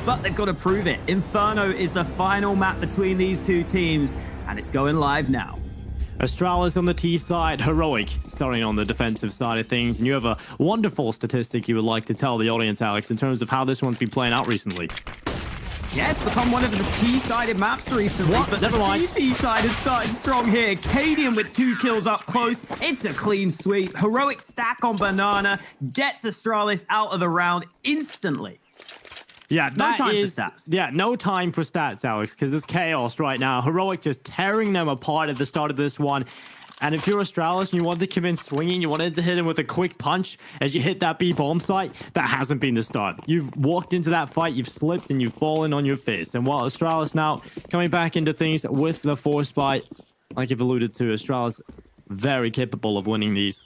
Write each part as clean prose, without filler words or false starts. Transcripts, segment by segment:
but they've got to prove it. Inferno is the final map between these two teams, and it's going live now. Astralis on the T side, Heroic starting on the defensive side of things. And you have a wonderful statistic you would like to tell the audience, Alex, in terms of how this one's been playing out recently. Yeah, it's become one of the T-sided maps recently, but Never mind. the T side is starting strong here. Cadian with 2 kills up close. It's a clean sweep. Heroic stack on Banana, gets Astralis out of the round instantly. Yeah, No time for stats. Yeah, no time for stats, Alex, because it's chaos right now. Heroic just tearing them apart at the start of this one. And if you're Astralis and you wanted to come in swinging, you wanted to hit him with a quick punch as you hit that B bomb site, that hasn't been the start. You've walked into that fight, you've slipped, and you've fallen on your face. And while Astralis now coming back into things with the force bite, like you've alluded to, Astralis very capable of winning these.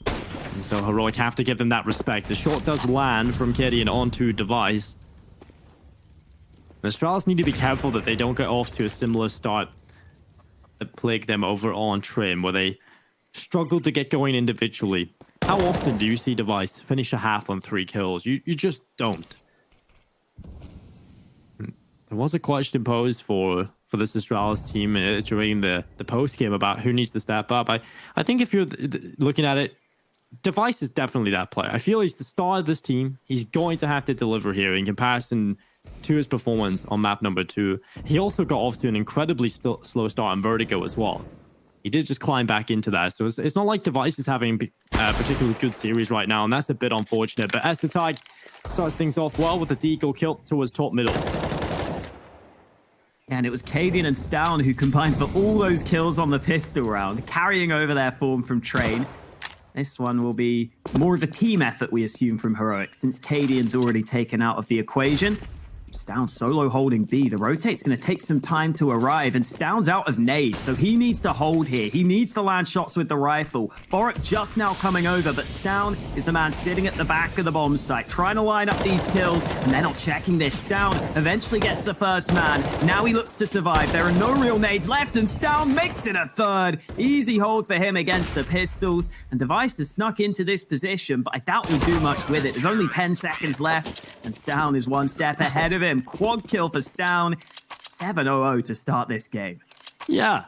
And so Heroic have to give them that respect. The shot does land from Cadian onto Device. The Astralis need to be careful that they don't get off to a similar start that plagued them over on Trim, where they struggle to get going individually. How often do you see Device finish a half on 3 kills? You just don't. There was a question posed for this Astralis team during the post game about who needs to step up. I think if you're looking at it, Device is definitely that player. I feel he's the star of this team. He's going to have to deliver here in comparison to his performance on map number 2. He also got off to an incredibly slow start on Vertigo as well. He did just climb back into that. So it's not like Device is having a particularly good series right now, and that's a bit unfortunate. But as the tag starts things off well with the Deagle kill towards top middle. And it was Cadian and Stown who combined for all those kills on the pistol round, carrying over their form from Train. This one will be more of a team effort, we assume, from Heroic, since Cadian's already taken out of the equation. Stown solo holding B. The rotate's going to take some time to arrive, and Stown's out of nade, so he needs to hold here. He needs to land shots with the rifle. Borak just now coming over, but Stown is the man sitting at the back of the bomb site, trying to line up these kills, and they're not checking this. Stown eventually gets the first man. Now he looks to survive. There are no real nades left, and Stown makes it a third. Easy hold for him against the pistols, and Device has snuck into this position, but I doubt he'll do much with it. There's only 10 seconds left, and Stown is one step ahead of him. Quad kill for Stown. 7-0-0 to start this game. Yeah,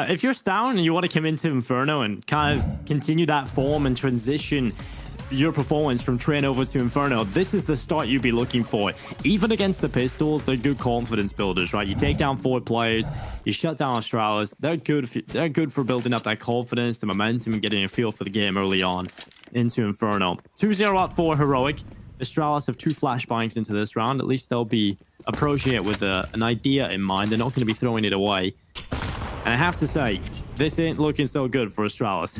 if you're Stown and you want to come into Inferno and kind of continue that form and transition your performance from Train over to Inferno, this is the start you'd be looking for. Even against the pistols, they're good confidence builders, right? You take down 4 players, you shut down Astralis. They're good for building up that confidence, the momentum, and getting a feel for the game early on into Inferno. 2-0 up for Heroic. Astralis have 2 flashbangs into this round. At least they'll be approaching it with an idea in mind. They're not going to be throwing it away. And I have to say, this ain't looking so good for Astralis.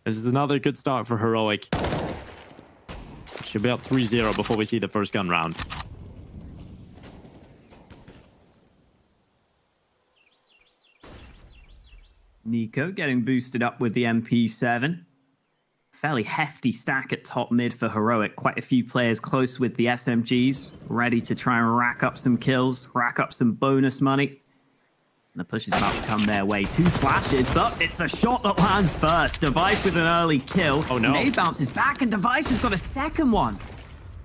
This is another good start for Heroic. Should be up 3-0 before we see the first gun round. Nico getting boosted up with the MP7. Fairly hefty stack at top mid for Heroic. Quite a few players close with the SMGs, ready to try and rack up some kills, rack up some bonus money. And the push is about to come their way. 2 flashes, but it's the shot that lands first. Device with an early kill. Oh no. Nade bounces back, and Device has got a second one.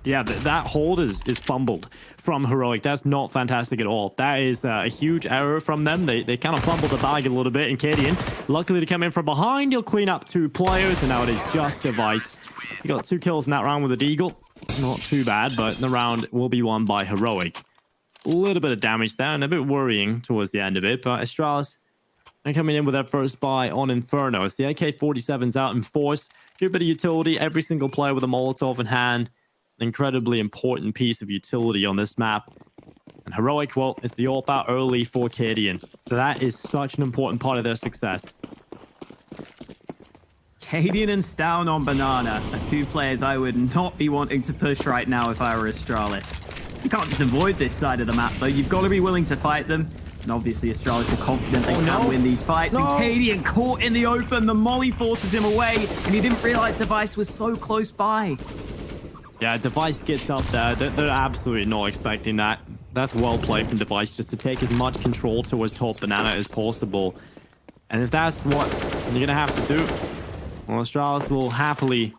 Yeah, that hold is fumbled from Heroic. That's not fantastic at all. That is a huge error from them. They kind of fumbled the bag a little bit. And Cadian, luckily to come in from behind, he'll clean up 2 players, and now it is just Device. He got 2 kills in that round with the Deagle. Not too bad, but the round will be won by Heroic. A little bit of damage there, and a bit worrying towards the end of it, but Astralis are coming in with their first buy on Inferno. It's the AK-47's out in force. Good bit of utility. Every single player with a Molotov in hand. Incredibly important piece of utility on this map. And Heroic, well, it's the AWP out early for Cadian. So that is such an important part of their success. Cadian and Stown on Banana are 2 players I would not be wanting to push right now if I were Astralis. You can't just avoid this side of the map, though. You've got to be willing to fight them. And obviously, Astralis are confident they can win these fights. And Cadian caught in the open. The molly forces him away, and he didn't realize Device was so close by. Yeah, Device gets up there. They're absolutely not expecting that. That's well played from Device, just to take as much control towards top Banana as possible. And if that's what you're going to have to do, well, Astralis will happily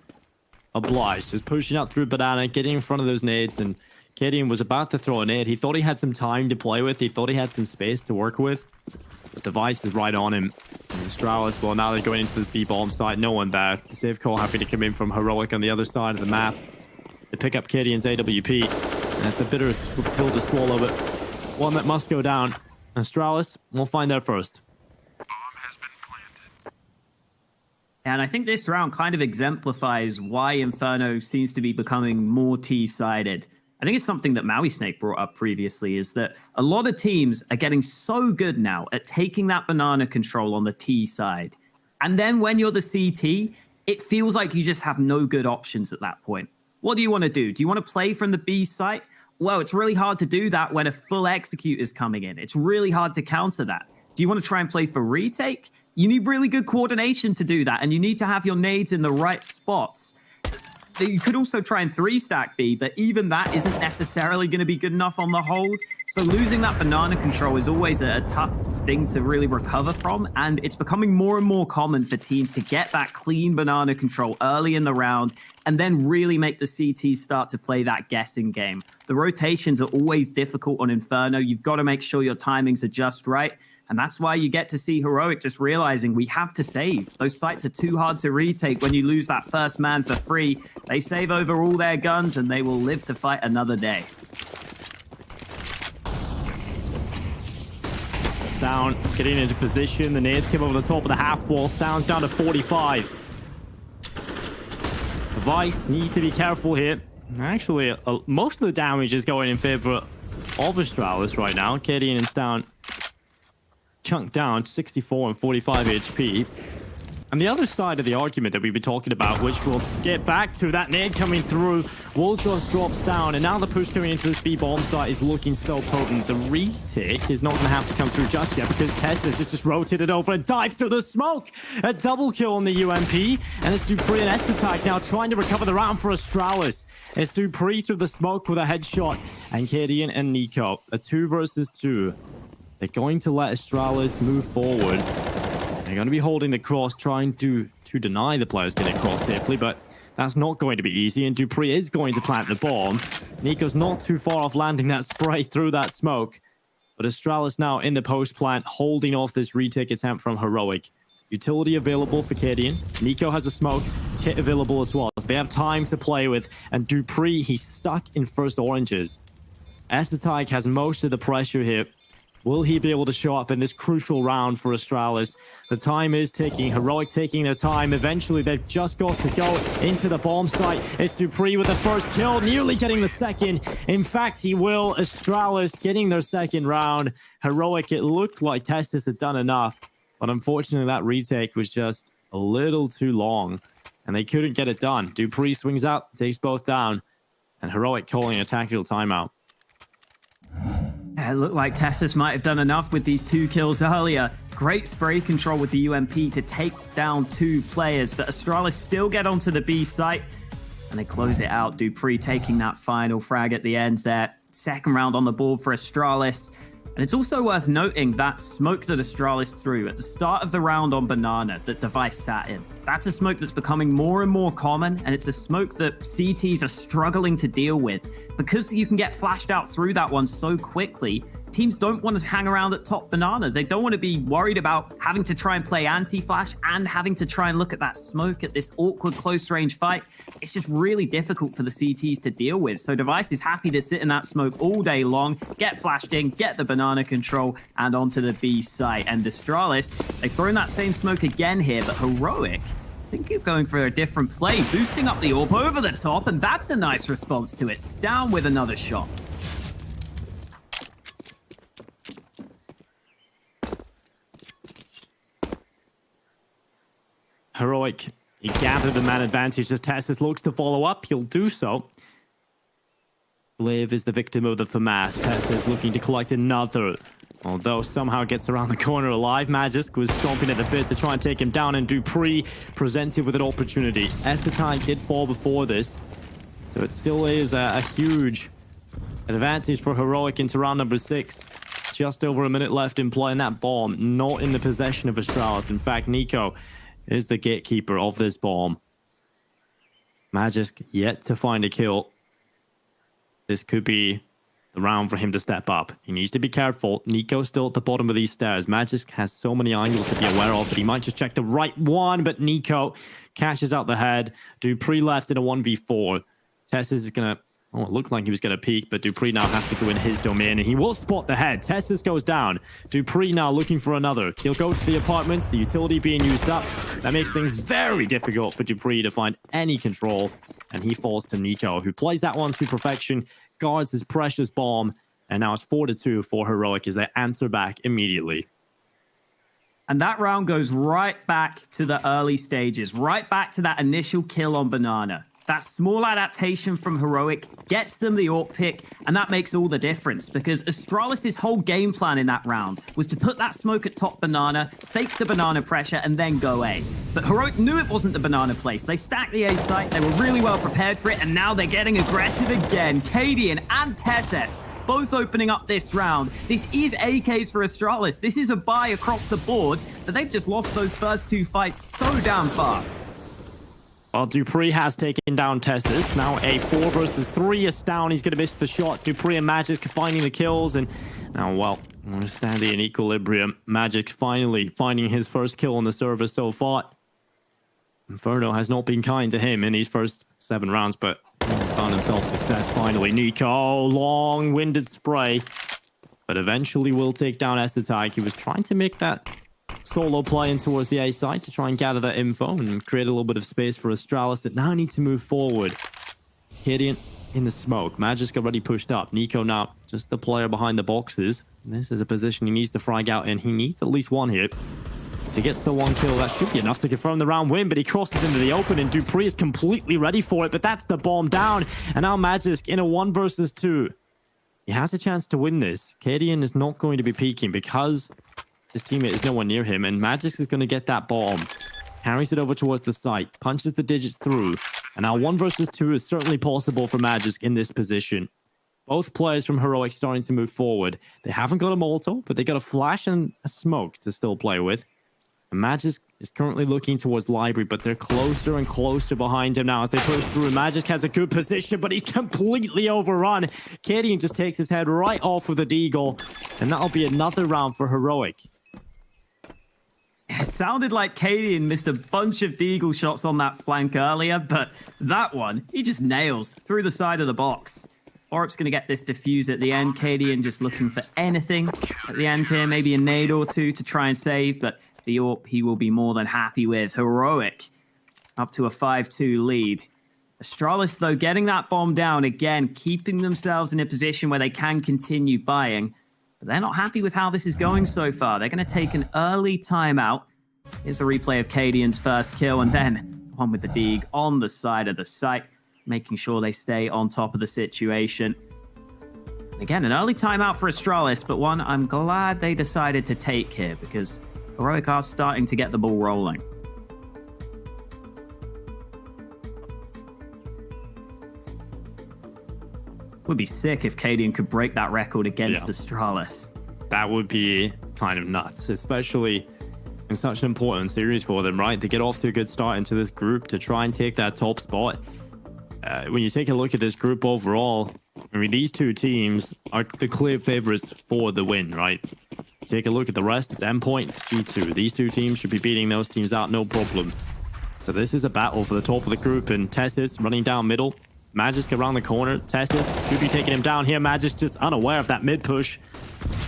oblige. Just pushing up through Banana, getting in front of those nades, and Cadian was about to throw a nade. He thought he had some time to play with. He thought he had some space to work with. The device is right on him. And Astralis, well, now they're going into this B-bomb site. No one there. The save call having to come in from Heroic on the other side of the map. They pick up Cadian's AWP. And it's a bitter pill to swallow, but one that must go down. Astralis, we'll find out first. And I think this round kind of exemplifies why Inferno seems to be becoming more T-sided. I think it's something that Maui Snake brought up previously, is that a lot of teams are getting so good now at taking that banana control on the T side. And then when you're the CT, it feels like you just have no good options at that point. What do you want to do? Do you want to play from the B site? Well, it's really hard to do that when a full execute is coming in. It's really hard to counter that. Do you want to try and play for retake? You need really good coordination to do that, and you need to have your nades in the right spots. You could also try and 3-stack B, but even that isn't necessarily going to be good enough on the hold. So losing that banana control is always a tough thing to really recover from, and it's becoming more and more common for teams to get that clean banana control early in the round and then really make the CTs start to play that guessing game. The rotations are always difficult on Inferno. You've got to make sure your timings are just right. And that's why you get to see Heroic just realizing we have to save. Those sites are too hard to retake when you lose that first man for free. They save over all their guns and they will live to fight another day. Down, getting into position. The nades came over the top of the half wall. Stown's down to 45. Device needs to be careful here. Actually, most of the damage is going in favor of Astralis right now. Cadian and Stown chunked down 64 and 45 HP. And the other side of the argument that we've been talking about, which we'll get back to, that nade coming through, will just drops down, and now the push coming into this B-bomb site is looking so potent. The retake is not going to have to come through just yet because Teslas has just rotated over and dived through the smoke. A double kill on the UMP, and it's Dupree and Estatak now trying to recover the round for Astralis. It's Dupree through the smoke with a headshot, and Cadian and Nico, a 2 versus 2. They're going to let Astralis move forward. They're going to be holding the cross, trying to deny the players getting across safely, but that's not going to be easy, and Dupree is going to plant the bomb. Nico's not too far off landing that spray through that smoke, but Astralis now in the post plant, holding off this retake attempt from Heroic. Utility available for Cadian. Nico has a smoke, kit available as well, so they have time to play with, and Dupree, he's stuck in first oranges. Estatak has most of the pressure here. Will he be able to show up in this crucial round for Astralis? The time is ticking. Heroic taking their time. Eventually, they've just got to go into the bomb site. It's Dupree with the first kill, nearly getting the second. In fact, he will. Astralis getting their second round. Heroic, it looked like Testis had done enough, but unfortunately, that retake was just a little too long, and they couldn't get it done. Dupree swings out, takes both down, and Heroic calling a tactical timeout. It looked like Tessus might have done enough with these 2 kills earlier. Great spray control with the UMP to take down 2 players, but Astralis still get onto the B site, and they close it out. Dupree taking that final frag at the end there. Second round on the board for Astralis. And it's also worth noting that smoke that Astralis threw at the start of the round on Banana that Device sat in. That's a smoke that's becoming more and more common, and it's a smoke that CTs are struggling to deal with. Because you can get flashed out through that one so quickly, teams don't want to hang around at top Banana. They don't want to be worried about having to try and play anti-flash and having to try and look at that smoke at this awkward close-range fight. It's just really difficult for the CTs to deal with. So Device is happy to sit in that smoke all day long, get flashed in, get the Banana control, and onto the B site. And Astralis, they've thrown that same smoke again here, but Heroic, I think you're going for a different play, boosting up the AWP over the top, and that's a nice response to it. Down with another shot. Heroic, he gathered the man advantage as Tessus looks to follow up. He'll do so. Liv is the victim of the FAMAS. Tessus looking to collect another. Although somehow gets around the corner alive. Magisk was chomping at the bit to try and take him down, and Dupree presented with an opportunity. Estatai did fall before this, so it still is a huge advantage for Heroic into round number 6. Just over a minute left in play, and that bomb not in the possession of Astralis. In fact, Nico is the gatekeeper of this bomb. Magisk yet to find a kill. this could be the round for him to step up. He needs to be careful. Nico's still at the bottom of these stairs. Magisk has so many angles to be aware of, but he might just check the right one. But Nico catches out the head. Dupree left in a 1v4. Tessus is going to... Oh, it looked like he was going to peek, but Dupree now has to go in his domain, and he will spot the head. Tessus goes down. Dupree now looking for another. He'll go to the apartments, the utility being used up. That makes things very difficult for Dupree to find any control, and he falls to Nico, who plays that one to perfection, guards his precious bomb, and now it's 4-2 for Heroic as they answer back immediately. And that round goes right back to the early stages, right back to that initial kill on Banana. That small adaptation from Heroic gets them the AWP pick, and that makes all the difference because Astralis' whole game plan in that round was to put that smoke at top Banana, fake the Banana pressure, and then go A. But Heroic knew it wasn't the Banana place. They stacked the A site, they were really well prepared for it, and now they're getting aggressive again. Cadian and Tessus both opening up this round. This is AKs for Astralis. This is a buy across the board, but they've just lost those first two fights so damn fast. Well, Dupree has taken down Tessus. Now a 4 versus 3 is down. He's going to miss the shot. Dupree and Magisk finding the kills. And now, well, we're standing in equilibrium. Magisk finally finding his first kill on the server so far. Inferno has not been kind to him in these first 7 rounds, but he's found himself success finally. Nico, long-winded spray. But eventually will take down Estetic. He was trying to make that solo play in towards the A side to try and gather that info and create a little bit of space for Astralis that now need to move forward. Cadian in the smoke. Magisk already pushed up. Nico now just the player behind the boxes. This is a position he needs to frag out in. He needs at least one here. If he gets the 1 kill, that should be enough to confirm the round win, but he crosses into the open and Dupree is completely ready for it, but that's the bomb down. And now Magisk in a 1 versus 2. He has a chance to win this. Cadian is not going to be peeking because his teammate is nowhere near him, and Magisk is going to get that bomb. Carries it over towards the site, punches the digits through, and now 1 versus 2 is certainly possible for Magisk in this position. Both players from Heroic starting to move forward. They haven't got a Molotov, but they got a flash and a smoke to still play with. And Magisk is currently looking towards Library, but they're closer and closer behind him now as they push through. Magisk has a good position, but he's completely overrun. Cadian just takes his head right off with a deagle, and that'll be another round for Heroic. It sounded like Cadian missed a bunch of deagle shots on that flank earlier, but that one, he just nails through the side of the box. Orup's going to get this defuse at the end. Cadian just looking for anything at the end here, maybe a nade or two to try and save, but the AWP he will be more than happy with. Heroic up to a 5-2 lead. Astralis, though, getting that bomb down again, keeping themselves in a position where they can continue buying. But they're not happy with how this is going so far. They're going to take an early timeout. Here's a replay of Cadian's first kill, and then the one with the Deeg on the side of the site, making sure they stay on top of the situation. Again, an early timeout for Astralis, but one I'm glad they decided to take here because Heroic are starting to get the ball rolling. Would be sick if Cadian could break that record against Astralis. That would be kind of nuts, especially in such an important series for them, right? To get off to a good start into this group, to try and take that top spot. When you take a look at this group overall, I mean, these two teams are the clear favorites for the win, right? Take a look at the rest. It's Endpoint, G2. These two teams should be beating those teams out, no problem. So this is a battle for the top of the group, and Tessus running down middle. Magisk around the corner. Tessus should be taking him down here. Magisk just unaware of that mid push.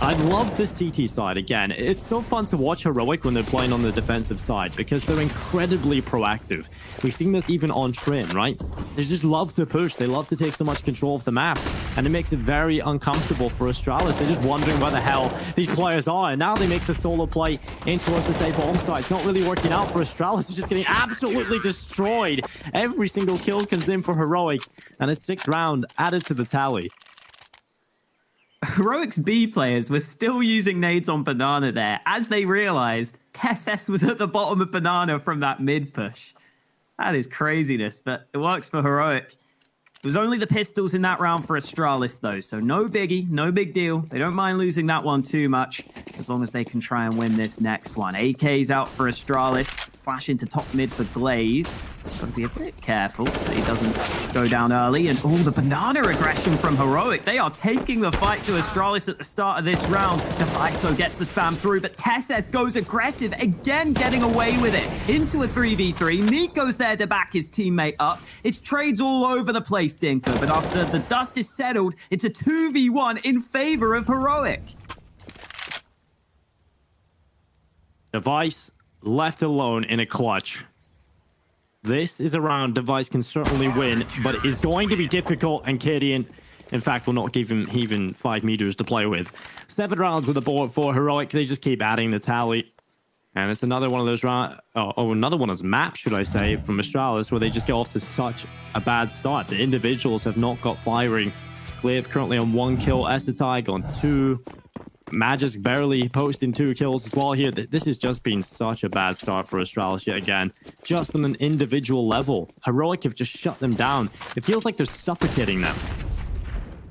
I love the CT side again. It's so fun to watch Heroic when they're playing on the defensive side because they're incredibly proactive. We've seen this even on Trin, right? They just love to push. They love to take so much control of the map, and it makes it very uncomfortable for Astralis. They're just wondering where the hell these players are, and now they make the solo play in towards the safe bomb site. It's not really working out for Astralis. It's just getting absolutely destroyed. Every single kill comes in for Heroic, and a 6th round added to the tally. Heroic's B players were still using nades on Banana there as they realized Tessus was at the bottom of Banana from that mid push. That is craziness, but it works for Heroic. It was only the pistols in that round for Astralis, though, so no biggie, no big deal. They don't mind losing that one too much, as long as they can try and win this next one. AK's out for Astralis. flash into top mid for Glaive. Got to be a bit careful that he doesn't go down early. And the banana aggression from Heroic. They are taking the fight to Astralis at the start of this round. Device, though, gets the spam through, but Tesses goes aggressive, again getting away with it. Into a 3v3. Nico's there to back his teammate up. It's trades all over the place, Dinko, but after the dust is settled, it's a 2v1 in favor of Heroic. Device left alone in a clutch. This is a round Device can certainly win, but it is going to be difficult, and Cadian, in fact, will not give him even 5 meters to play with. 7 rounds on the board for Heroic. They just keep adding the tally. And it's another one of those rounds, another one of those maps, should I say, from Astralis, where they just get off to such a bad start. The individuals have not got firing. Glaive currently on 1 kill, Estetig on 2. Magisk barely posting 2 kills as well here. This has just been such a bad start for Astralis yet again. Just on an individual level. Heroic have just shut them down. It feels like they're suffocating them.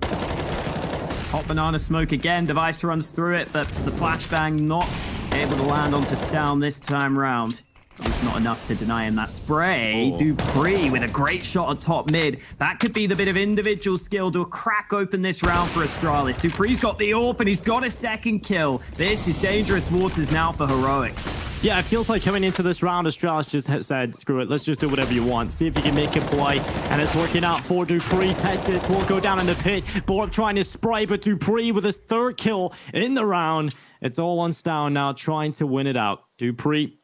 Hot banana smoke again. Device runs through it, but the flashbang not able to land onto Stown this time round. It's not enough to deny him that spray. Dupree with a great shot at top mid. That could be the bit of individual skill to crack open this round for Astralis. Dupree's got the AWP and he's got a second kill. This is dangerous waters now for Heroic. Yeah, it feels like coming into this round, Astralis just said, screw it, let's just do whatever you want. See if you can make a play. And it's working out for Dupree. Testis will go down in the pit. Borb trying to spray, but Dupree with his 3rd kill in the round. It's all on Stown now, trying to win it out. Dupree,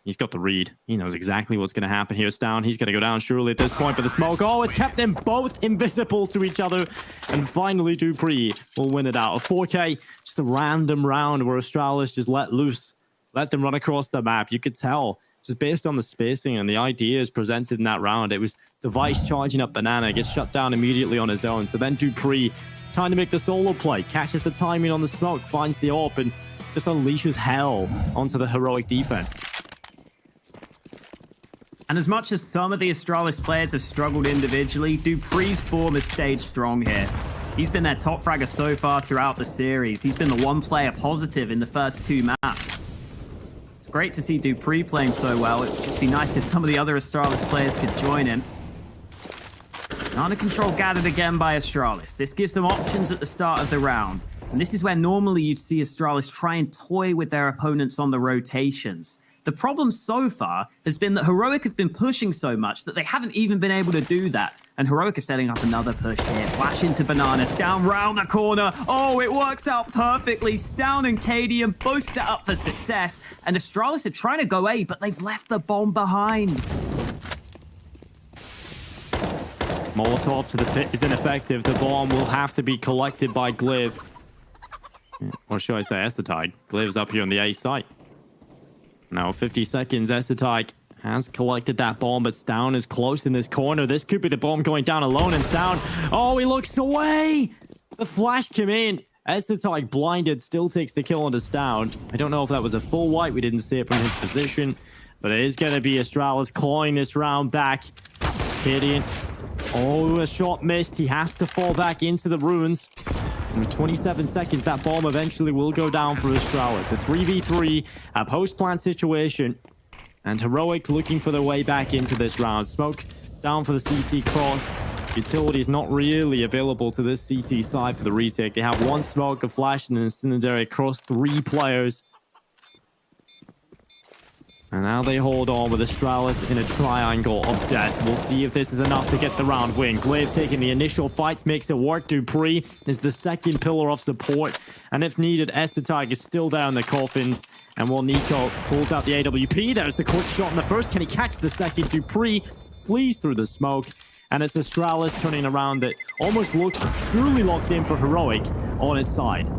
he's got the read. He knows exactly what's going to happen here. Stown, he's going to go down surely at this point, but the smoke, it's kept them both invisible to each other. And finally, Dupree will win it out. A 4K, just a random round where Astralis just let loose. Let them run across the map. You could tell, just based on the spacing and the ideas presented in that round, it was Device charging up Banana, gets shut down immediately on his own. So then Dupree, trying to make the solo play, catches the timing on the smoke, finds the AWP, and just unleashes hell onto the Heroic defense. And as much as some of the Astralis players have struggled individually, Dupree's form has stayed strong here. He's been their top fragger so far throughout the series. He's been the one player positive in the first 2 maps. It's great to see Dupree playing so well. It would just be nice if some of the other Astralis players could join him. Under control gathered again by Astralis. This gives them options at the start of the round. And this is where normally you'd see Astralis try and toy with their opponents on the rotations. The problem so far has been that Heroic have been pushing so much that they haven't even been able to do that. And Heroic are setting up another push here. Flash into Bananas, down round the corner. It works out perfectly. Stown and Cadian both set up for success. And Astralis are trying to go A, but they've left the bomb behind. Molotov to the pit is ineffective. The bomb will have to be collected by Glaive. Or should I say Estetig. Glaive's up here on the A site. Now 50 seconds, Estetig has collected that bomb, but Stown is close in this corner. This could be the bomb going down alone, and Stown, he looks away! The flash came in. Estetig blinded, still takes the kill onto Stown. I don't know if that was a full wipe. We didn't see it from his position, but it is going to be Astralis clawing this round back. Cadian, a shot missed. He has to fall back into the ruins. With 27 seconds, that bomb eventually will go down for Astralis. A 3v3, a post-plant situation. And Heroic looking for their way back into this round. Smoke down for the CT cross. Utility is not really available to this CT side for the retake. They have 1 smoke, a flash, and an incendiary across 3 players. And now they hold on with Astralis in a triangle of death. We'll see if this is enough to get the round win. Glaive taking the initial fights, makes it work. Dupree is the second pillar of support. And if needed, Estetig is still down the coffins. And while Nico pulls out the AWP, there's the quick shot in the first. Can he catch the second? Dupree flees through the smoke. And it's Astralis turning around that almost looks truly locked in for Heroic on its side.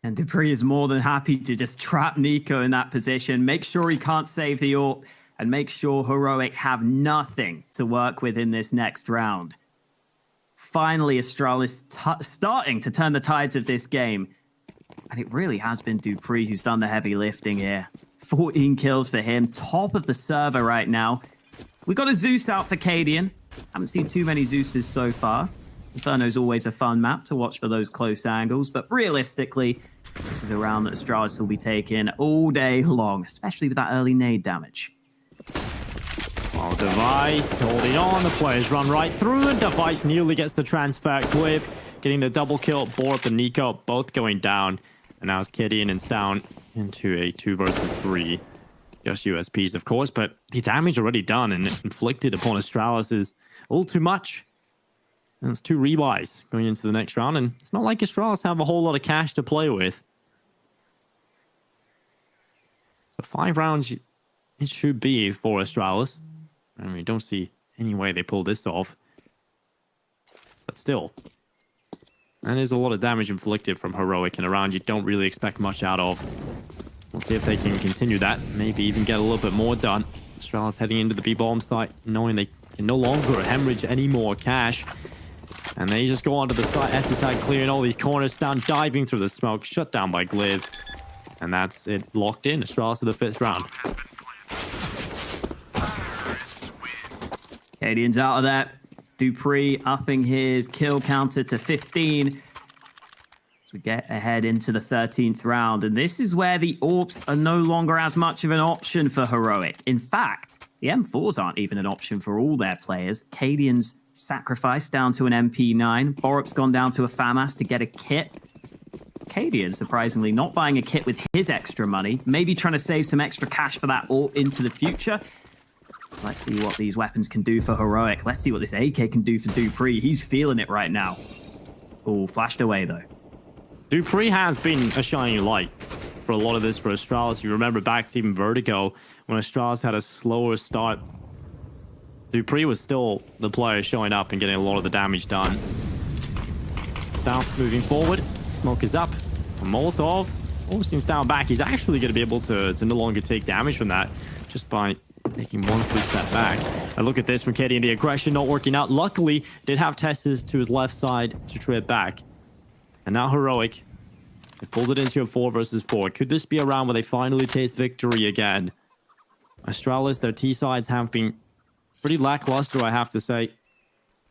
And Dupree is more than happy to just trap Nico in that position, make sure he can't save the AWP, and make sure Heroic have nothing to work with in this next round. Finally, Astralis starting to turn the tides of this game. And it really has been Dupree who's done the heavy lifting here. 14 kills for him, top of the server right now. We got a Zeus out for Cadian. Haven't seen too many Zeuses so far. Inferno's always a fun map to watch for those close angles, but realistically, this is a round that Astralis will be taking all day long, especially with that early nade damage. Oh, Device holding on. The players run right through, and Device nearly gets the transfer. Cliff getting the double kill. Borup and Nico both going down. And now it's Gideon and down into a 2 versus 3. Just USPs, of course, but the damage already done and inflicted upon Astralis is all too much. And it's 2 rebuys going into the next round, and it's not like Astralis have a whole lot of cash to play with. So 5 rounds it should be for Astralis. I mean, don't see any way they pull this off. But still, that is a lot of damage inflicted from Heroic in a round you don't really expect much out of. We'll see if they can continue that. Maybe even get a little bit more done. Astralis heading into the B-bomb site, knowing they can no longer hemorrhage any more cash. And they just go onto the site. S-Attack clearing all these corners down, diving through the smoke, shut down by Gliv. And that's it, locked in. Astralis to the 5th round. Cadian's out of that. Dupree upping his kill counter to 15. As we get ahead into the 13th round. And this is where the AWPs are no longer as much of an option for Heroic. In fact, the M4s aren't even an option for all their players. Cadian's sacrificed down to an MP9. Borup's gone down to a FAMAS to get a kit. Cadian, surprisingly, not buying a kit with his extra money. Maybe trying to save some extra cash for that AWP into the future. Let's see what these weapons can do for Heroic. Let's see what this AK can do for Dupree. He's feeling it right now. Oh, flashed away, though. Dupree has been a shining light for a lot of this for Astralis. You remember back to even Vertigo, when Astralis had a slower start. Dupree was still the player showing up and getting a lot of the damage done. Now, moving forward. Smoke is up. Molotov. Augustin's down back. He's actually going to be able to no longer take damage from that just by taking 1 quick step back. And look at this from Katie and the aggression not working out. Luckily, did have Tessus to his left side to trip back. And now Heroic have pulled it into a 4 versus 4. Could this be a round where they finally taste victory again? Astralis, their T-sides have been pretty lackluster, I have to say.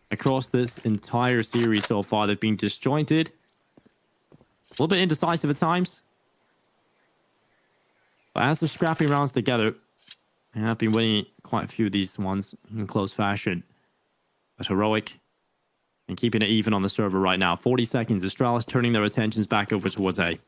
Across this entire series so far, they've been disjointed. A little bit indecisive at times. But as they're scrapping rounds together, they have been winning quite a few of these ones in close fashion. But Heroic and keeping it even on the server right now. 40 seconds. Astralis turning their attentions back over towards A.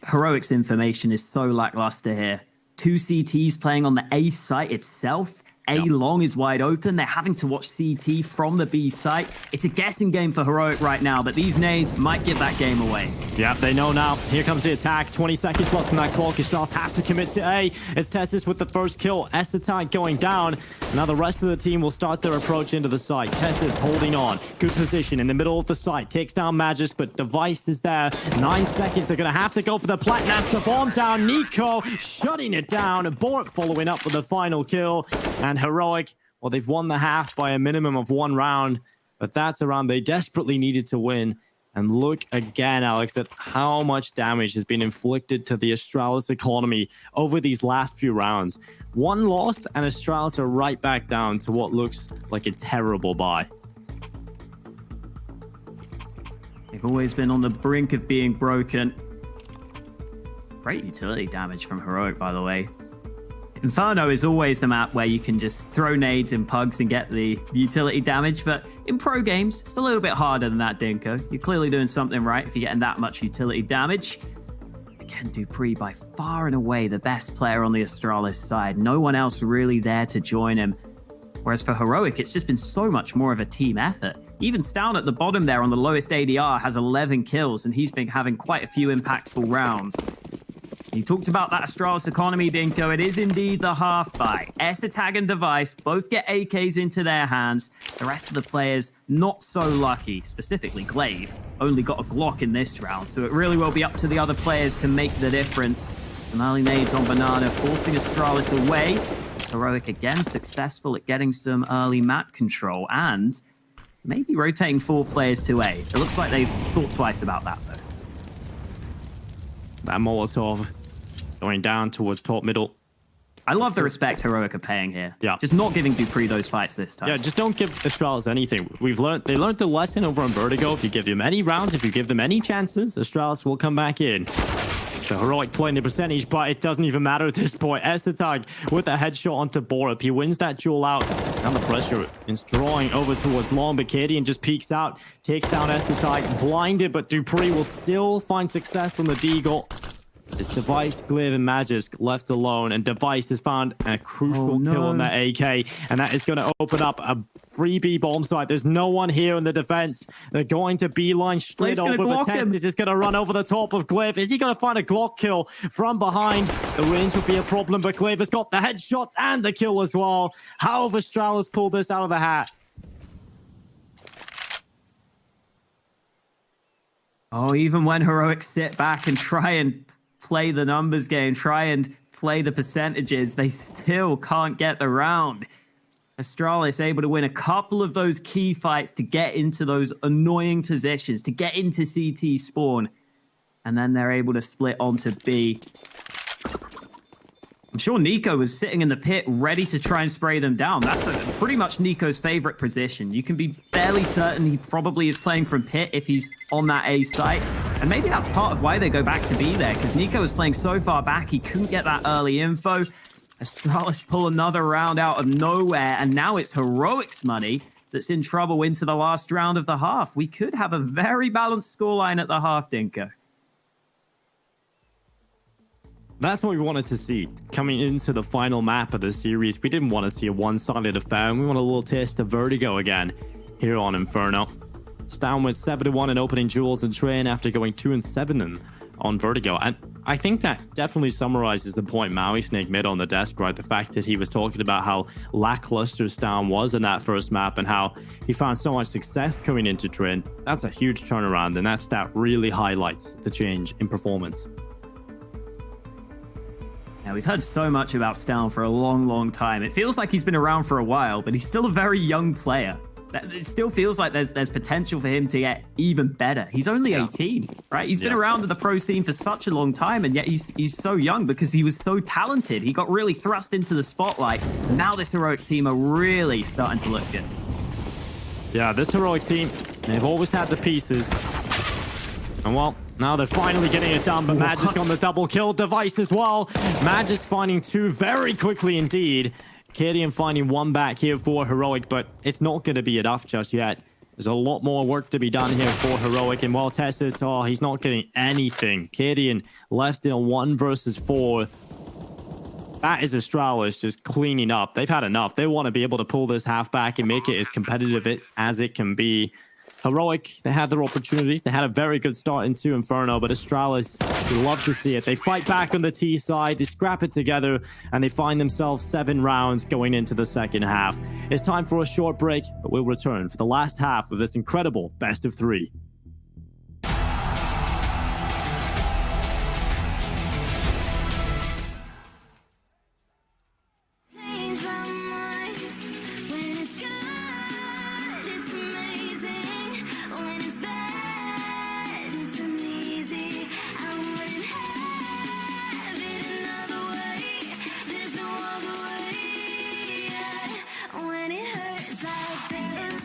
Heroic's information is so lackluster here. 2 CTs playing on the A site itself. A long is wide open. They're having to watch CT from the B site. It's a guessing game for Heroic right now, but these nades might give that game away. Yep, they know now. Here comes the attack. 20 seconds left on that clock. Astralis have to commit to A. It's Tessus with the first kill. S-Attack going down. Now the rest of the team will start their approach into the site. Tessus holding on. Good position in the middle of the site. Takes down Magis, but Device is there. 9 seconds. They're going to have to go for the plant. That's the bomb down. Nico shutting it down. Borup following up with the final kill. And Heroic, well, they've won the half by a minimum of 1 round, but that's a round they desperately needed to win. And look again, Alex, at how much damage has been inflicted to the Astralis economy over these last few rounds. 1 loss, and Astralis are right back down to what looks like a terrible buy. They've always been on the brink of being broken. Great utility damage from Heroic, by the way. Inferno is always the map where you can just throw nades and pugs and get the utility damage, but in pro games, it's a little bit harder than that, Dinko. You're clearly doing something right if you're getting that much utility damage. Again, Dupree by far and away the best player on the Astralis side. No one else really there to join him. Whereas for Heroic, it's just been so much more of a team effort. Even Stout at the bottom there on the lowest ADR has 11 kills, and he's been having quite a few impactful rounds. You talked about that Astralis economy, Dinko. It is indeed the half buy. S-Attack and Device both get AKs into their hands. The rest of the players not so lucky, specifically Glaive, only got a Glock in this round, so it really will be up to the other players to make the difference. Some early nades on Banana, forcing Astralis away. Heroic again successful at getting some early map control and maybe rotating 4 players to A. It looks like they've thought twice about that, though. That Molotov going down towards top middle. I love the respect Heroic are paying here. Yeah. Just not giving Dupree those fights this time. Yeah, just don't give Astralis anything. They learned the lesson over on Vertigo. If you give them any rounds, if you give them any chances, Astralis will come back in. So Heroic playing the percentage, but it doesn't even matter at this point. Estetag with a headshot onto Borup. He wins that duel out. And the pressure is drawing over towards Long, but Cadian just peeks out, takes down Estetag, blinded, but Dupree will still find success from the Deagle. It's Device, Glaive, and Magisk left alone, and Device has found a crucial kill on that AK, and that is going to open up a free B bomb site. There's no one here in the defense. They're going to beeline straight over the test. He's just going to run over the top of Glaive. Is he going to find a Glock kill from behind? The range will be a problem, but Glaive has got the headshots and the kill as well. How have Astralis pulled this out of the hat? Oh, even when Heroics sit back and try and play the numbers game, try and play the percentages, they still can't get the round. Astralis able to win a couple of those key fights to get into those annoying positions, to get into CT spawn, and then they're able to split onto B. I'm sure Nico was sitting in the pit ready to try and spray them down. That's pretty much Nico's favorite position. You can be fairly certain he probably is playing from pit if he's on that A site. And maybe that's part of why they go back to B there, because Nico was playing so far back, he couldn't get that early info. Astralis pull another round out of nowhere, and now it's Heroics money that's in trouble into the last round of the half. We could have a very balanced scoreline at the half, Dinko. That's what we wanted to see coming into the final map of the series. We didn't want to see a one-sided affair, and we want a little taste of Vertigo again here on Inferno. It's down with 7-1 in opening duels and train after going 2-7 on Vertigo. And I think that definitely summarizes the point Maui Snake made on the desk, right? The fact that he was talking about how lackluster Stown was in that first map and how he found so much success coming into train. That's a huge turnaround, and that stat really highlights the change in performance. Yeah, we've heard so much about Stown for a long, long time. It feels like he's been around for a while, but he's still a very young player. It still feels like there's potential for him to get even better. He's only 18, right? He's been around in the pro scene for such a long time, and yet he's so young because he was so talented. He got really thrust into the spotlight. Now this Heroic team are really starting to look good. Yeah, this Heroic team, they've always had the pieces. And well, now they're finally getting it done, but Magisk on the double kill. Device as well. Magisk finding two very quickly indeed. Cadian finding one back here for Heroic, but it's not going to be enough just yet. There's a lot more work to be done here for Heroic, and while Tessus, he's not getting anything. Cadian left in a 1 versus 4. That is Astralis just cleaning up. They've had enough. They want to be able to pull this half back and make it as competitive as it can be. Heroic, they had their opportunities. They had a very good start into Inferno, but Astralis, you love to see it. They fight back on the T side, they scrap it together, and they find themselves 7 rounds going into the second half. It's time for a short break, but we'll return for the last half of this incredible best of 3. When it hurts like this,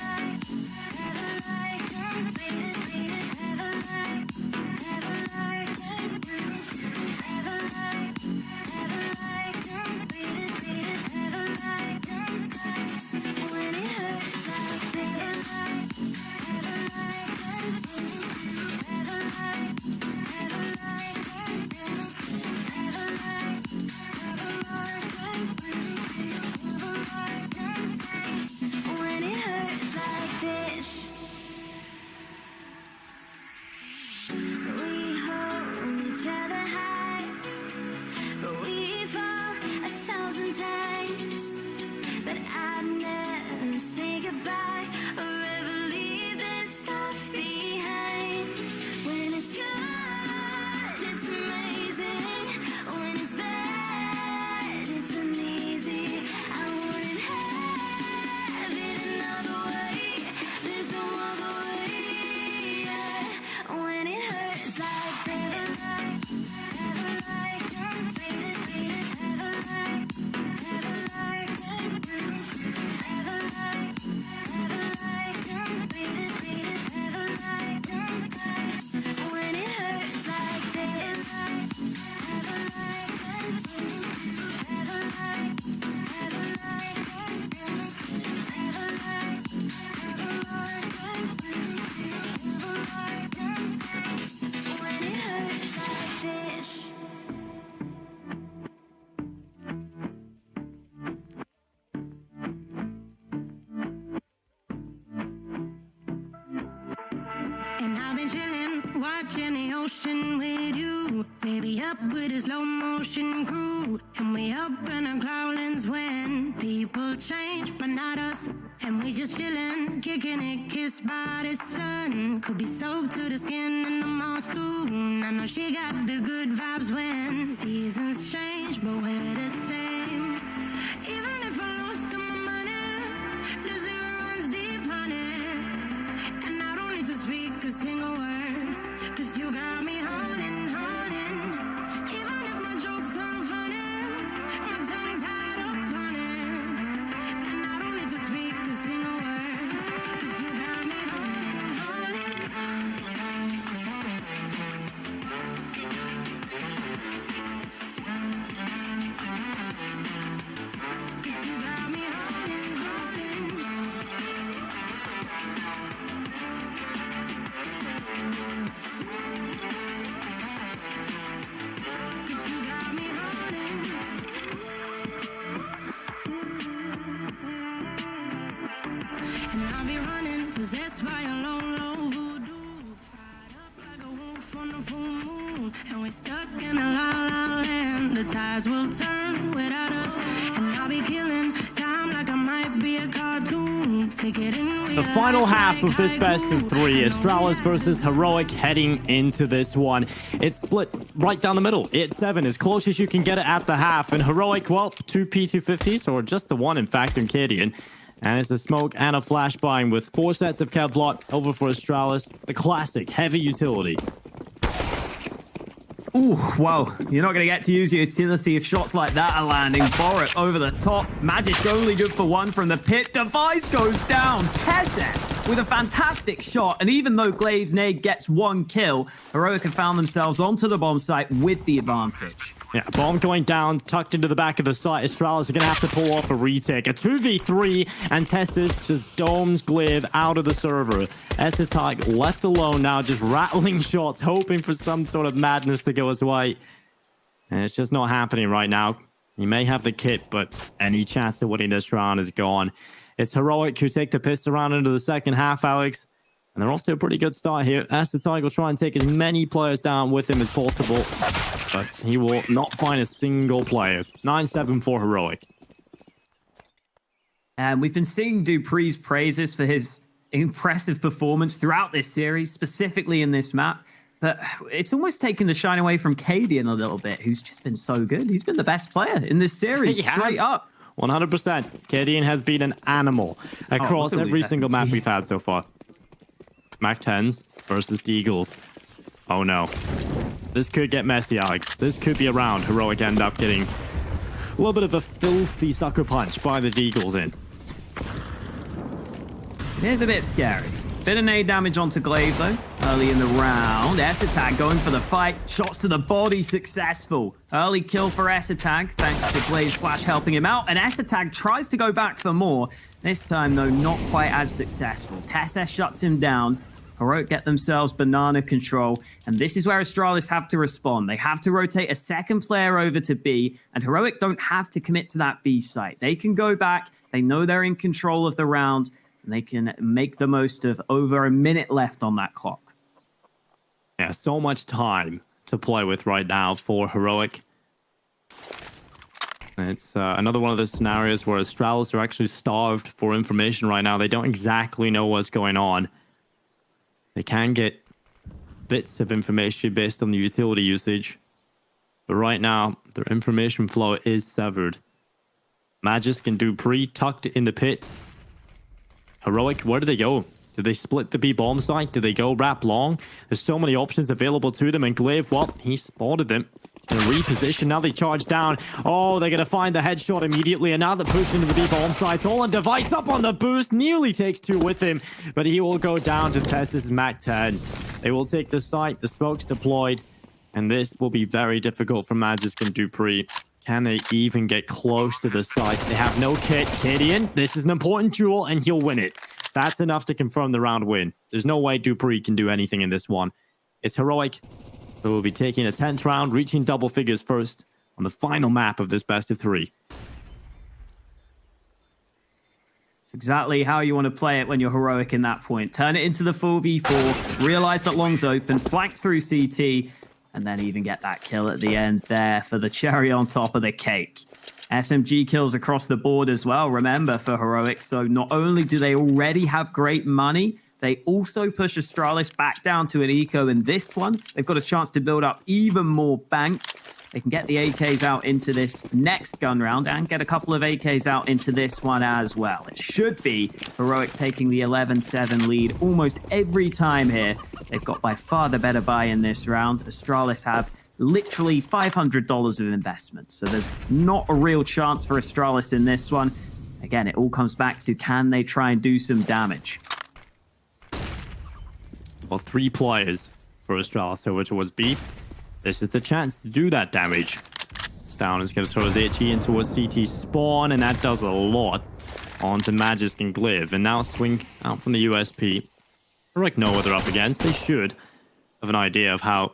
been chilling, watching the ocean with you. Baby, up with a slow motion crew. And we up in our clouds when people change, but not us. And we just chilling, kicking it, kissed by the sun. Could be soaked to the skin in the monsoon. I know she got the good vibes when seasons change, but we're the same. Even if I lost all my money, the zero runs deep, honey. And I don't need to speak a single word, 'cause you got me holding, holding. Even if my jokes aren't funny, my tongue tied up on it. And I don't need to speak a single word, 'cause you got me holding, holding. 'Cause you got me holding, holding. And I'll be running, possessed by a low, low voodoo. Fired up like a wolf on a full moon. And we're stuck in a la la land. The tides will turn without us. And I'll be killing time like I might be a cartoon. Take it in. The final half of this best of three, Astralis versus Heroic heading into this one. It's split right down the middle. It's 7, as close as you can get it at the half. And Heroic, well, 2 P250s, or just the one, in fact, in Cadian. And it's the smoke and a flashbang with 4 sets of Kevlar over for Astralis. The classic heavy utility. Ooh, wow. You're not going to get to use your utility if shots like that are landing. Borat over the top. Magic only good for 1 from the pit. Device goes down. Tezet with a fantastic shot. And even though Glaive's nade gets 1 kill, Heroic have found themselves onto the bomb site with the advantage. Yeah, bomb going down, tucked into the back of the site. Astralis are going to have to pull off a retake. A 2v3, and Testis just domes Glaive out of the server. Esatag left alone now, just rattling shots, hoping for some sort of madness to go his way. And it's just not happening right now. He may have the kit, but any chance of winning this round is gone. It's Heroic who take the pistol round into the second half, Alex. And they're off to a pretty good start here. Esatag will try and take as many players down with him as possible, but he will not find a single player. 9-7 for Heroic. And we've been seeing Dupree's praises for his impressive performance throughout this series, specifically in this map. But it's almost taken the shine away from Cadian a little bit, who's just been so good. He's been the best player in this series, straight up. 100%. Cadian has been an animal across every single map we've had so far. Mac 10s versus Deagles. Oh no. This could get messy, Alex. This could be a round. Heroic end up getting a little bit of a filthy sucker punch by the Deagles in. It is a bit scary. Bit of nade damage onto Glaive, though, early in the round. Esatag going for the fight. Shots to the body successful. Early kill for Esatag, thanks to Glaive's flash helping him out. And Esatag tries to go back for more. This time, though, not quite as successful. Tesses shuts him down. Heroic get themselves banana control. And this is where Astralis have to respond. They have to rotate a second player over to B. And Heroic don't have to commit to that B site. They can go back. They know they're in control of the round. And they can make the most of over a minute left on that clock. Yeah, so much time to play with right now for Heroic. It's another one of those scenarios where Astralis are actually starved for information right now. They don't exactly know what's going on. They can get bits of information based on the utility usage. But right now, their information flow is severed. Magisk and Dupree tucked in the pit. Heroic, where do they go? Do they split the B bomb site? Do they go wrap long? There's so many options available to them. And Glaive, well, he spotted them. He's going to reposition. Now they charge down. Oh, they're going to find the headshot immediately. And now they're pushed into the B bomb site. All Device up on the boost. Nearly takes 2 with him. But he will go down to test his Mac 10. They will take the site. The smoke's deployed. And this will be very difficult for Magisk and Dupree. Can they even get close to the site? They have no kit. Cadian, this is an important duel, and he'll win it. That's enough to confirm the round win. There's no way Dupree can do anything in this one. It's Heroic who will be taking a 10th round, reaching double figures first on the final map of this best of 3. It's exactly how you want to play it when you're heroic in that point. Turn it into the 4v4, realize that long's open, flank through CT, and then even get that kill at the end there for the cherry on top of the cake. SMG kills across the board as well, remember, for heroic. So not only do they already have great money, they also push Astralis back down to an eco in this one. They've got a chance to build up even more bank. They can get the AKs out into this next gun round and get a couple of AKs out into this one as well. It should be heroic taking the 11-7 lead almost every time here. They've got by far the better buy in this round. Astralis have literally $500 of investment. So there's not a real chance for Astralis in this one. Again, it all comes back to, can they try and do some damage? Well, 3 players for Astralis over towards B. This is the chance to do that damage. Down is going to throw his HE into a CT spawn, and that does a lot onto Magisk and Glyph. And now swing out from the USP. Heroic know what they're up against. They should have an idea of how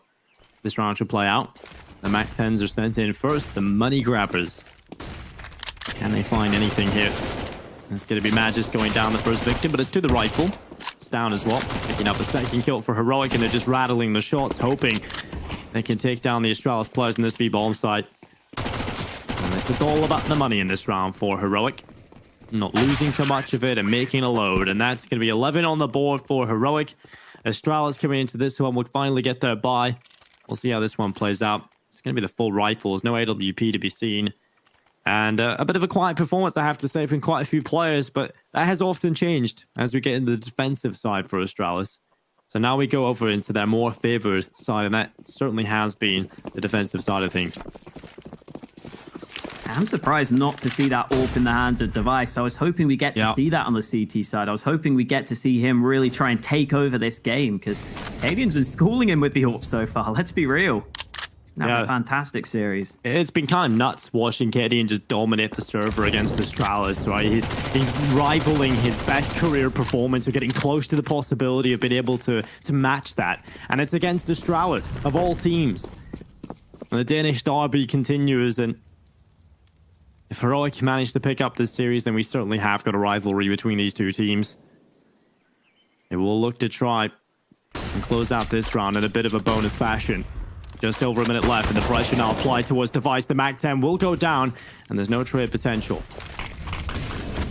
this round should play out. The MAC-10s are sent in first, the money grabbers. Can they find anything here? It's going to be Magisk going down the first victim, but it's to the rifle. It's down as well, picking up a second kill for Heroic, and they're just rattling the shots, hoping they can take down the Astralis players in this B-bomb site. And it's just all about the money in this round for Heroic. Not losing too much of it and making a load, and that's going to be 11 on the board for Heroic. Astralis coming into this one will finally get their buy. We'll see how this one plays out. It's going to be the full rifles, no AWP to be seen. And a bit of a quiet performance, I have to say, from quite a few players, but that has often changed as we get into the defensive side for Astralis. So now we go over into their more favored side, and that certainly has been the defensive side of things. I'm surprised not to see that AWP in the hands of Device. I was hoping we get to see that on the CT side. I was hoping we get to see him really try and take over this game, because Cadian's been schooling him with the AWP so far. Let's be real. Now a fantastic series. It's been kind of nuts watching Cadian just dominate the server against Astralis, right? He's rivaling his best career performance, or getting close to the possibility of being able to match that. And it's against Astralis, of all teams. And the Danish derby continues, and if Heroic managed to pick up this series, then we certainly have got a rivalry between these two teams. They will look to try and close out this round in a bit of a bonus fashion. Just over a minute left, and the pressure now applied towards Device. The MAC-10 will go down, and there's no trade potential.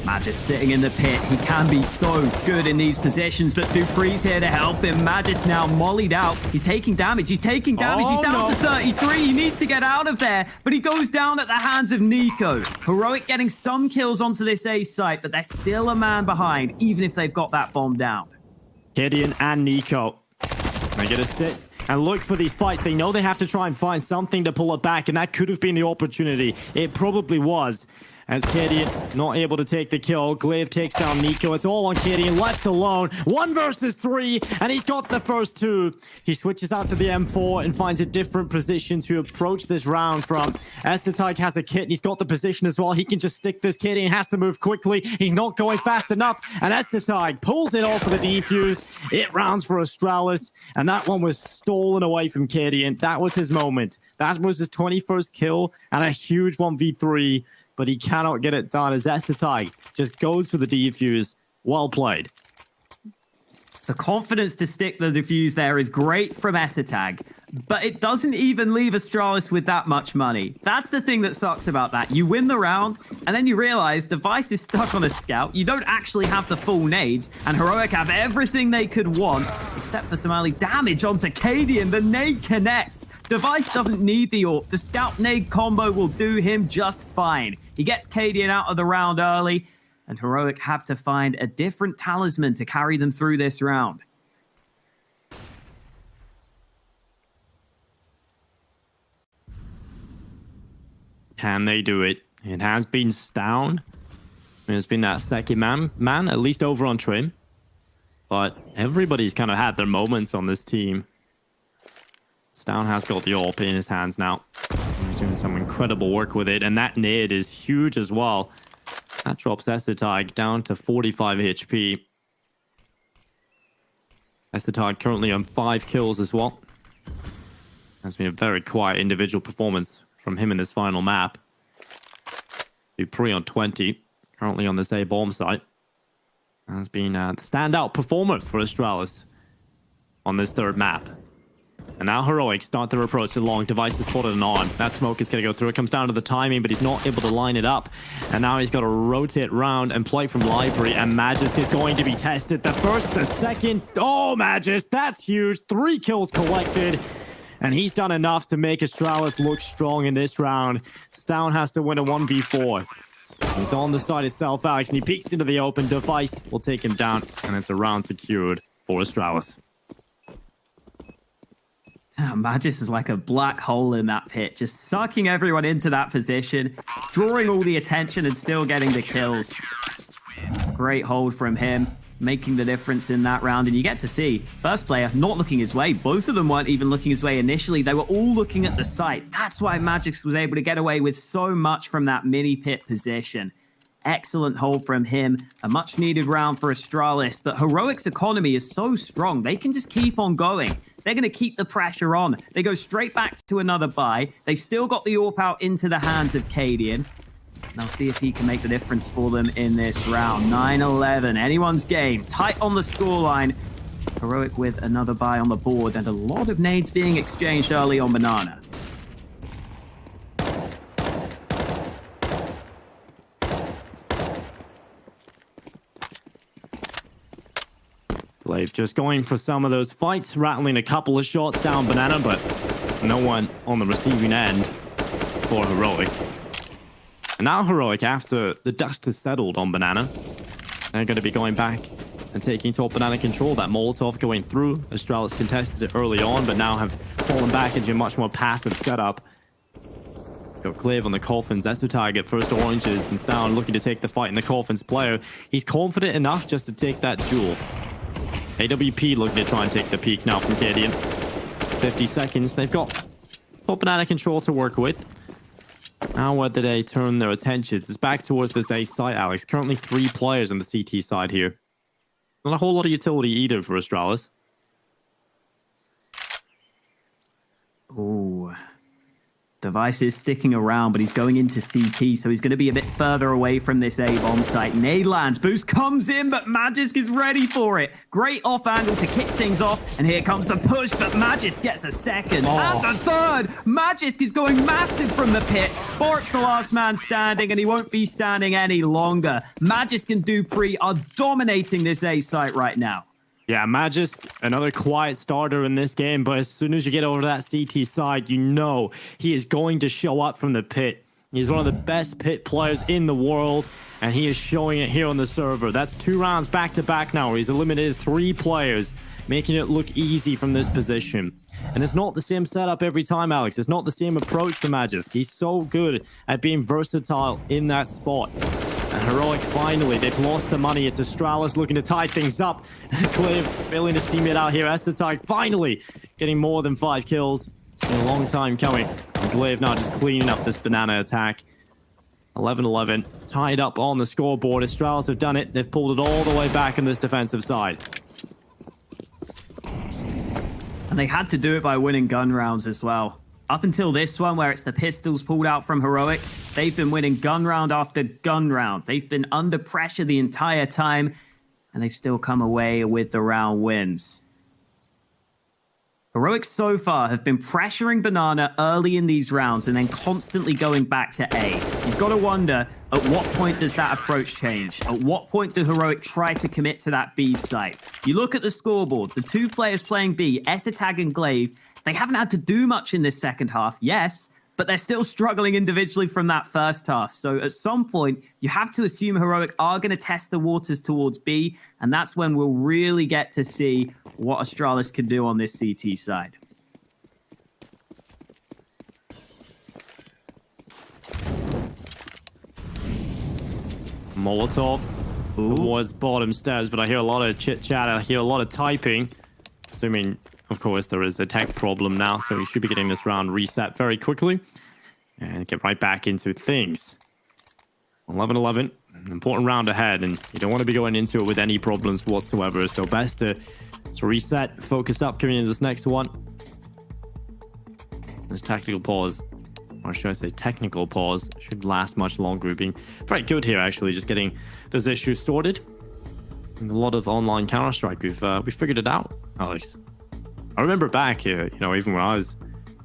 Magisk sitting in the pit. He can be so good in these positions, but Dupree's here to help him. Magisk now mollied out. He's taking damage. He's taking damage. He's down to 33. He needs to get out of there, but he goes down at the hands of Nico. Heroic getting some kills onto this A site, but they're still a man behind, even if they've got that bomb down. Cadian and Nico. They get a sit and look for these fights. They know they have to try and find something to pull it back, and that could have been the opportunity. It probably was. As Cadian not able to take the kill. Glyph takes down Nico. It's all on Cadian, left alone. 1 versus 3, and he's got the first 2. He switches out to the M4 and finds a different position to approach this round from. Estetig has a kit, and he's got the position as well. He can just stick this. Cadian has to move quickly. He's not going fast enough, and Estetig pulls it off with a defuse. It rounds for Astralis, and that one was stolen away from Cadian. That was his moment. That was his 21st kill, and a huge 1v3. But he cannot get it done as Estetig just goes for the defuse. Well played. The confidence to stick the defuse there is great from Estetig, but it doesn't even leave Astralis with that much money. That's the thing that sucks about that. You win the round, and then you realize Device is stuck on a scout. You don't actually have the full nades, and Heroic have everything they could want, except for some early damage onto Cadian. The nade connects. Device doesn't need the AWP. The scout nade combo will do him just fine. He gets Cadian out of the round early, and Heroic have to find a different talisman to carry them through this round. Can they do it? It has been Stown. It's been that second man, at least over on Trim. But everybody's kind of had their moments on this team. Stown has got the AWP in his hands now. He's doing some incredible work with it, and that nade is huge as well. That drops Estetig down to 45 HP. Estetig currently on 5 kills as well. That's been a very quiet individual performance from him in this final map. Dupree on 20, currently on this A bomb site. has been the standout performer for Astralis on this third map. And now Heroic start their approach along. Device is spotted an arm. That smoke is going to go through. It comes down to the timing, but he's not able to line it up. And now he's got to rotate round and play from library. And Magis is going to be tested. The first, the second. Oh, Magis, that's huge. 3 kills collected. And he's done enough to make Astralis look strong in this round. Stown has to win a 1v4. He's on the side itself, Alex, and he peeks into the open. Device will take him down, and it's a round secured for Astralis. Magis is like a black hole in that pit, just sucking everyone into that position, drawing all the attention and still getting the kills. Great hold from him, making the difference in that round. And you get to see first player not looking his way. Both of them weren't even looking his way initially. They were all looking at the site. That's why Magix was able to get away with so much from that mini pit position. Excellent hold from him. A much needed round for Astralis, but Heroic's economy is so strong. They can just keep on going. They're going to keep the pressure on. They go straight back to another buy. They still got the AWP out into the hands of Cadian. Now see if he can make the difference for them in this round. 9-11, anyone's game. Tight on the scoreline. Heroic with another buy on the board and a lot of nades being exchanged early on Banana. Glaive just going for some of those fights, rattling a couple of shots down Banana, but no one on the receiving end for Heroic. And now Heroic, after the dust has settled on Banana, they're going to be going back and taking top Banana control. That Molotov going through. Astralis contested it early on, but now have fallen back into a much more passive setup. Got Glaive on the Coffins. That's the target. First oranges, and Stown looking to take the fight in the Coffins player. He's confident enough just to take that duel. AWP looking to try and take the peak now from Cadian. 50 seconds. They've got top Banana control to work with. Now where do they turn their attentions? It's back towards this A site, Alex. Currently 3 players on the CT side here. Not a whole lot of utility either for Astralis. Ooh. Device is sticking around, but he's going into CT, so he's going to be a bit further away from this A-bomb site. Nade lands, boost comes in, but Magisk is ready for it. Great off angle to kick things off, and here comes the push, but Magisk gets a second. And the third! Magisk is going massive from the pit. Bork's the last man standing, and he won't be standing any longer. Magisk and Dupree are dominating this A site right now. Yeah, Magisk, another quiet starter in this game, but as soon as you get over to that CT side, you know he is going to show up from the pit. He's one of the best pit players in the world, and he is showing it here on the server. That's 2 rounds back-to-back now, where he's eliminated 3 players, making it look easy from this position. And it's not the same setup every time, Alex. It's not the same approach to Magisk. He's so good at being versatile in that spot. And Heroic, finally, they've lost the money. It's Astralis looking to tie things up. Glaive failing his teammate out here. Estetag finally getting more than 5 kills. It's been a long time coming. And Glaive now just cleaning up this Banana attack. 11-11, tied up on the scoreboard. Astralis have done it. They've pulled it all the way back on this defensive side. And they had to do it by winning gun rounds as well. Up until this one, where it's the pistols pulled out from Heroic, they've been winning gun round after gun round. They've been under pressure the entire time, and they've still come away with the round wins. Heroic so far have been pressuring Banana early in these rounds and then constantly going back to A. You've got to wonder, at what point does that approach change? At what point do Heroic try to commit to that B site? You look at the scoreboard, the 2 players playing B, Essetag and Glaive, they haven't had to do much in this second half, yes, but they're still struggling individually from that first half. So at some point, you have to assume Heroic are going to test the waters towards B, and that's when we'll really get to see what Astralis can do on this CT side. Molotov towards bottom stairs, but I hear a lot of chit-chat. I hear a lot of typing. Assuming, of course, there is a tech problem now, so we should be getting this round reset very quickly and get right back into things. 11-11, an important round ahead, and you don't want to be going into it with any problems whatsoever, so best to reset, focus up, coming into this next one. This tactical pause, or should I say technical pause, should last much longer. Being very good here, actually, just getting those issues sorted. a lot of online Counter-Strike, we've figured it out, Alex. I remember back here, you know, even when I was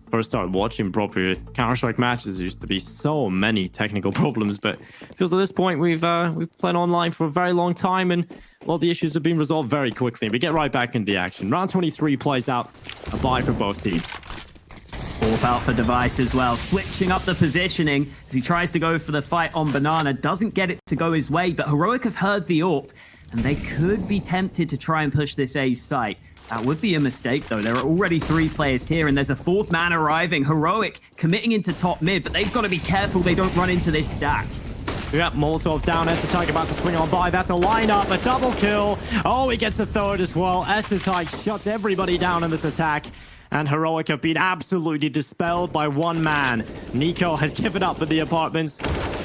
first started watching proper Counter-Strike matches, there used to be so many technical problems, but it feels at this point we've played online for a very long time, and a lot of the issues have been resolved very quickly. We get right back into the action. Round 23 plays out, a bye for both teams. Orp out for Device as well, switching up the positioning as he tries to go for the fight on Banana. Doesn't get it to go his way, but Heroic have heard the Orp, and they could be tempted to try and push this A site. That would be a mistake, though. There are already 3 players here, and there's a 4th man arriving. Heroic committing into top mid, but they've got to be careful they don't run into this stack. Yep, Molotov down. Estetag about to swing on by. That's a lineup, a double kill. Oh, he gets a third as well. Estetag shuts everybody down in this attack. And Heroic have been absolutely dispelled by one man. Nico has given up at the apartments.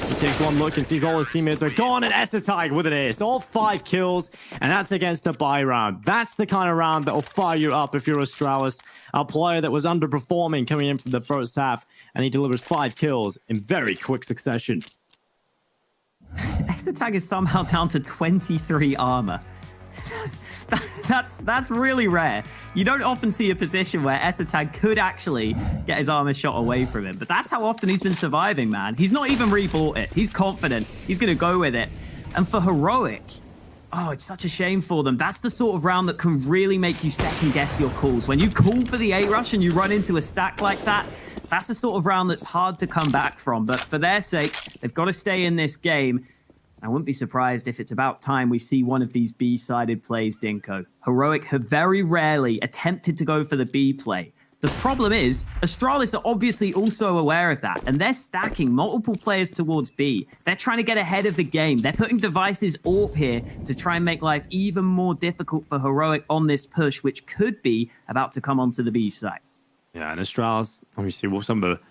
He takes one look and sees all his teammates are gone, and Estetag with an ace. All 5 kills, and that's against a bye round. That's the kind of round that will fire you up if you're Astralis. A player that was underperforming coming in from the first half, and he delivers 5 kills in very quick succession. Estetag is somehow down to 23 armor. That's really rare. You don't often see a position where Estetag could actually get his armor shot away from him, but that's how often he's been surviving, man. He's not even rebought it. He's confident. He's going to go with it. And for Heroic, oh, it's such a shame for them. That's the sort of round that can really make you second guess your calls. When you call for the A rush and you run into a stack like that, that's the sort of round that's hard to come back from. But for their sake, they've got to stay in this game. I wouldn't be surprised if it's about time we see one of these B-sided plays, Dinko. Heroic have very rarely attempted to go for the B play. The problem is, Astralis are obviously also aware of that, and they're stacking multiple players towards B. They're trying to get ahead of the game. They're putting Device's AWP here to try and make life even more difficult for Heroic on this push, which could be about to come onto the B side. Yeah, and Astralis, obviously, well, some of the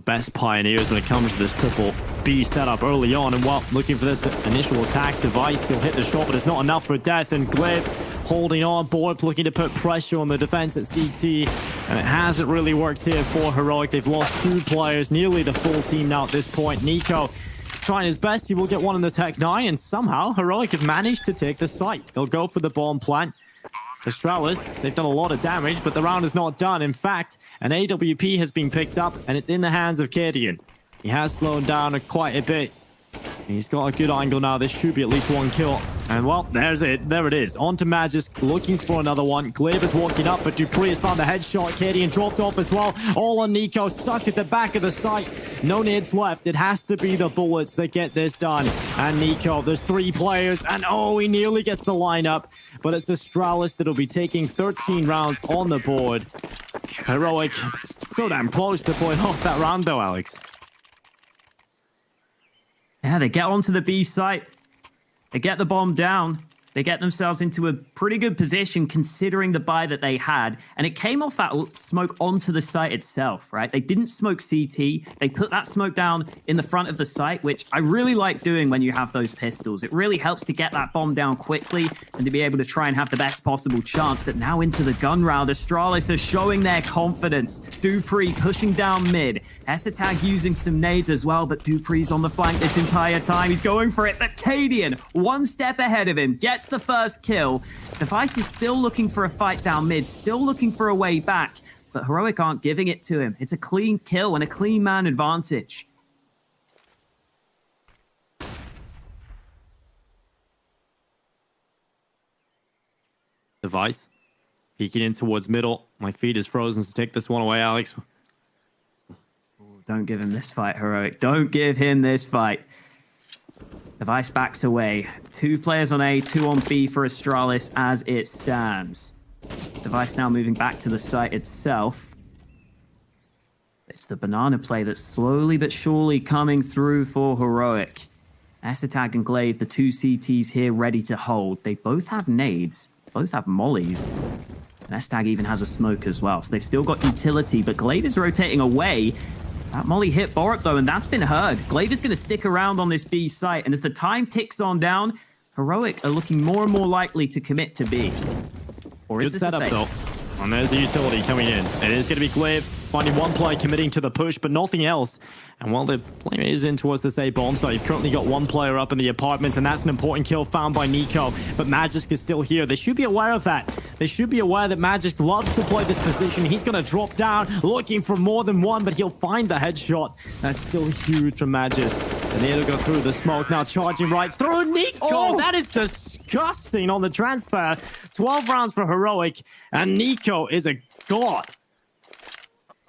best pioneers when it comes to this triple B setup early on, and while looking for this initial attack, Device will hit the shot, but it's not enough for Death, and Glaive holding on, Borp looking to put pressure on the defense at CT, and it hasn't really worked here for Heroic. They've lost 2 players, nearly the full team now at this point. Nico trying his best, he will get one in the Tech 9, and somehow Heroic have managed to take the site. They'll go for the bomb plant. Astralis, they've done a lot of damage, but the round is not done. In fact, an AWP has been picked up, and it's in the hands of Cadian. He has slowed down quite a bit. He's got a good angle now. This should be at least 1 kill. And, well, there's it. There it is. On to Magisk, looking for another one. Glaive is walking up, but Dupree has found the headshot. Cadian dropped off as well. All on Nico, stuck at the back of the site. No nades left. It has to be the bullets that get this done. And Nico, there's 3 players, and oh, he nearly gets the lineup. But it's Astralis that'll be taking 13 rounds on the board. Heroic, so damn close to pulling off that round, though, Alex. Yeah, they get onto the B site. They get the bomb down. They get themselves into a pretty good position considering the buy that they had. And it came off that smoke onto the site itself, right? They didn't smoke CT. They put that smoke down in the front of the site, which I really like doing when you have those pistols. It really helps to get that bomb down quickly and to be able to try and have the best possible chance. But now into the gun round, Astralis are showing their confidence. Dupree pushing down mid. Estetag using some nades as well, but Dupree's on the flank this entire time. He's going for it. But Cadian, 1 step ahead of him, gets the first kill. Device is still looking for a fight down mid, still looking for a way back, but Heroic aren't giving it to him. It's a clean kill and a clean man advantage. Device peeking in towards middle. My feet is frozen, so take this one away, Alex. Don't give him this fight, Heroic. Don't give him this fight. Device backs away. 2 players on A, 2 on B for Astralis as it stands. Device now moving back to the site itself. It's the banana play that's slowly but surely coming through for Heroic. Estetag and Glaive, the 2 CTs here ready to hold. They both have nades, both have mollies. And Estetag even has a smoke as well. So they've still got utility, but Glaive is rotating away. That molly hit Borup, though, and that's been heard. Glaive is going to stick around on this B site, and as the time ticks on down, Heroic are looking more and more likely to commit to B. Or is Good this setup, a fake? though. And there's the utility coming in. It is going to be Glaive finding one player committing to the push, but nothing else. And while the player is in towards this A bomb site, you've currently got one player up in the apartments, and that's an important kill found by Nico. But Magisk is still here. They should be aware of that. They should be aware that Magisk loves to play this position. He's going to drop down, looking for more than one, but he'll find the headshot. That's still huge from Magisk. And he'll go through the smoke, now charging right through Nico. Oh, that is disgusting on the transfer. 12 rounds for Heroic, and Nico is a god.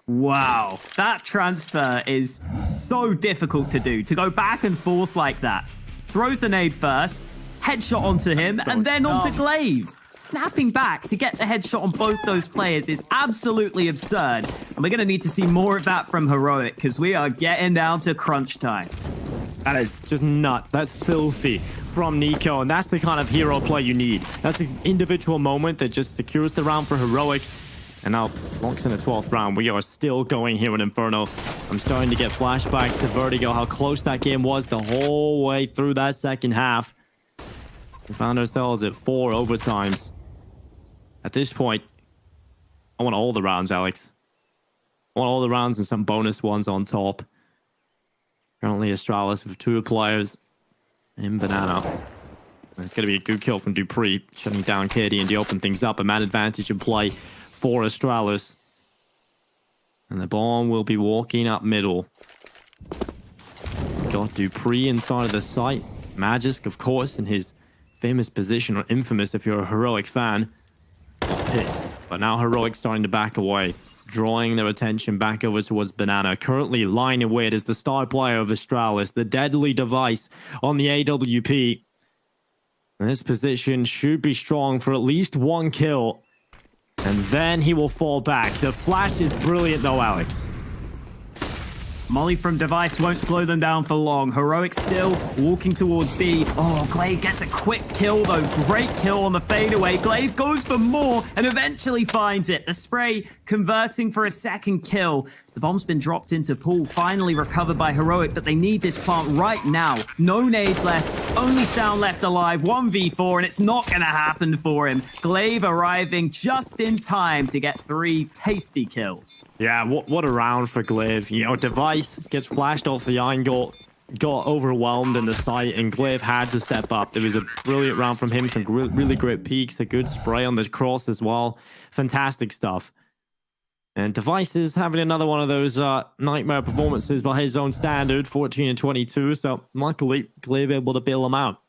Wow, that transfer is so difficult to do, to go back and forth like that. Throws the nade first, headshot onto him, and then onto Glaive. Snapping back to get the headshot on both those players is absolutely absurd. And we're going to need to see more of that from Heroic, because we are getting down to crunch time. That is just nuts. That's filthy from Nico, and that's the kind of hero play you need. That's an individual moment that just secures the round for Heroic. And now, locks in the 12th round. We are still going here in Inferno. I'm starting to get flashbacks to Vertigo, how close that game was the whole way through that second half. We found ourselves at 4 overtimes. At this point, I want all the rounds, Alex. I want all the rounds and some bonus ones on top. Currently, Astralis with 2 players in Banana. It's going to be a good kill from Dupree, shutting down KD and to open things up. A man advantage in play for Astralis. And the bomb will be walking up middle. Got Dupree inside of the site. Magisk, of course, in his famous position, or infamous if you're a Heroic fan. Pit. But now Heroic starting to back away, drawing their attention back over towards Banana. Currently lying in wait as the star player of Astralis, the deadly device on the AWP. And this position should be strong for at least 1 kill. And then he will fall back. The flash is brilliant though, Alex. Molly from Device won't slow them down for long. Heroic still walking towards B. Oh, Glaive gets a quick kill though. Great kill on the fadeaway. Glaive goes for more and eventually finds it. The spray converting for a second kill. The bomb's been dropped into pool, finally recovered by Heroic, but they need this plant right now. No nades left, only Sound left alive, 1v4, and it's not going to happen for him. Glaive arriving just in time to get 3 tasty kills. Yeah, what a round for Glaive. You know, Device gets flashed off the angle, got overwhelmed in the site, and Glaive had to step up. It was a brilliant round from him, some really great peeks, a good spray on the cross as well. Fantastic stuff. And Device is having another one of those nightmare performances by his own standard, 14 and 22. So luckily, Glaive able to bail him out.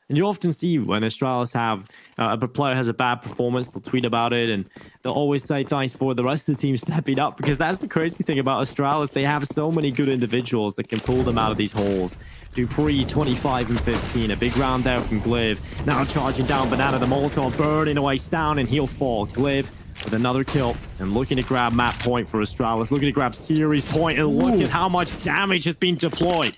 And you often see when Astralis have a player has a bad performance, they'll tweet about it and they'll always say thanks for the rest of the team stepping up, because that's the crazy thing about Astralis. They have so many good individuals that can pull them out of these holes. Dupree, 25 and 15. A big round there from Glaive. Now charging down Banana, the Molotov burning away down, and he'll fall. Glaive with another kill and looking to grab map point for Astralis. Looking to grab series point, and look at how much damage has been deployed.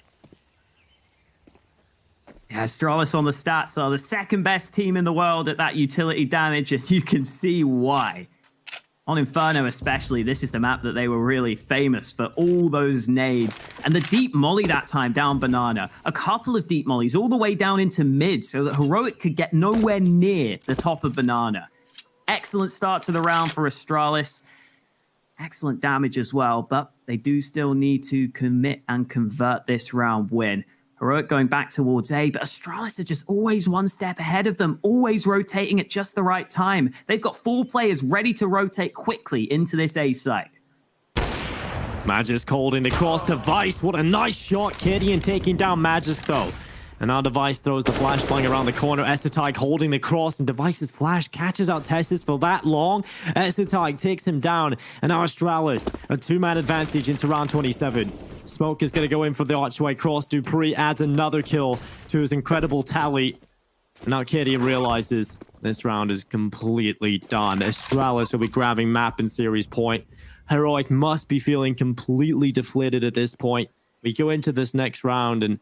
Yeah, Astralis on the stats are the second best team in the world at that utility damage, and you can see why. On Inferno especially, this is the map that they were really famous for, all those nades. And the deep molly that time down Banana. A couple of deep mollies all the way down into mid, so that Heroic could get nowhere near the top of Banana. Excellent start to the round for Astralis. Excellent damage as well, but they do still need to commit and convert this round win. Heroic going back towards A, but Astralis are just always one step ahead of them, always rotating at just the right time. They've got 4 players ready to rotate quickly into this A site. Magisk holding the cross. Device, what a nice shot. Kadian taking down Magisk though. And now Device throws the flashbang around the corner. Estetag holding the cross, and Device's flash catches out Tessus for that long. Estetag takes him down, and now Astralis, a 2-man advantage into round 27. Smoke is going to go in for the archway cross. Dupree adds another kill to his incredible tally. Now Kadian realizes this round is completely done. Astralis will be grabbing map and series point. Heroic must be feeling completely deflated at this point. We go into this next round, and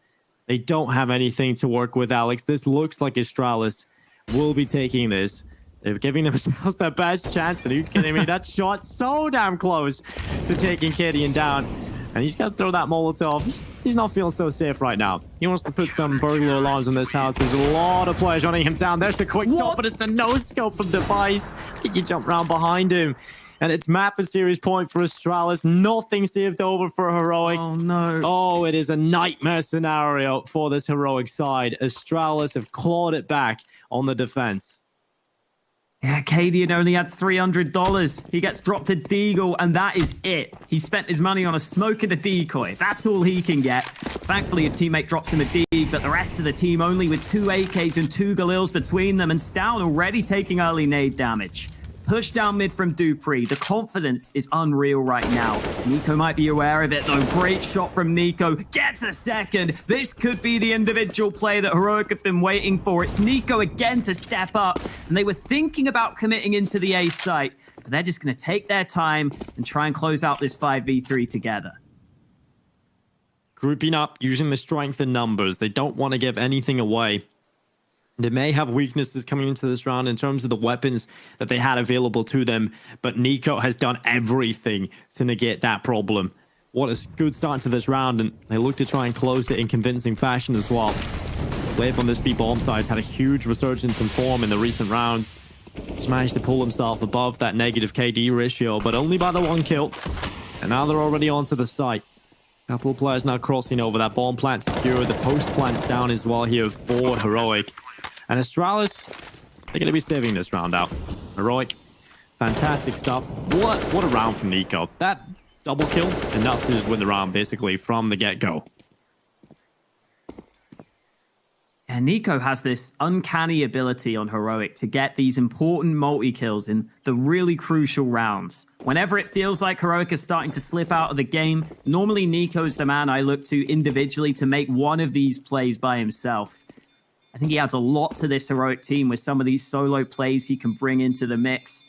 they don't have anything to work with, Alex. This looks like Astralis will be taking this. They're giving themselves their best chance. And are you kidding me? That shot so damn close to taking Kadian down. And he's got to throw that Molotov. He's not feeling so safe right now. He wants to put some burglar alarms in this house. There's a lot of players running him down. There's the quick shot, but it's the no-scope from Device. He can jump around behind him. And it's map and series point for Astralis. Nothing saved over for Heroic. Oh, no. Oh, it is a nightmare scenario for this Heroic side. Astralis have clawed it back on the defense. Yeah, Cadian only had $300. He gets dropped a deagle, and that is it. He spent his money on a smoke and a decoy. That's all he can get. Thankfully, his teammate drops him a deag, but the rest of the team only with 2 AKs and 2 Galils between them, and Stown already taking early nade damage. Push down mid from Dupree. The confidence is unreal right now. Nico might be aware of it, though. Great shot from Nico. Gets a second. This could be the individual play that Heroic have been waiting for. It's Nico again to step up. And they were thinking about committing into the A site. But they're just going to take their time and try and close out this 5v3 together. Grouping up, using the strength in numbers. They don't want to give anything away. They may have weaknesses coming into this round in terms of the weapons that they had available to them, but Nico has done everything to negate that problem. What a good start to this round, and they look to try and close it in convincing fashion as well. Wave on this B bomb side had a huge resurgence in form in the recent rounds. He's managed to pull himself above that negative KD ratio, but only by the 1 kill. And now they're already onto the site. Couple of players now crossing over. That bomb plant secure. The post plant's down as well here for Heroic. And Astralis, they're going to be saving this round out. Heroic, fantastic stuff. What a round from Nico. That double kill, enough to just win the round basically from the get-go. And Nico has this uncanny ability on Heroic to get these important multi-kills in the really crucial rounds. Whenever it feels like Heroic is starting to slip out of the game, normally Nico is the man I look to individually to make one of these plays by himself. I think he adds a lot to this Heroic team with some of these solo plays he can bring into the mix.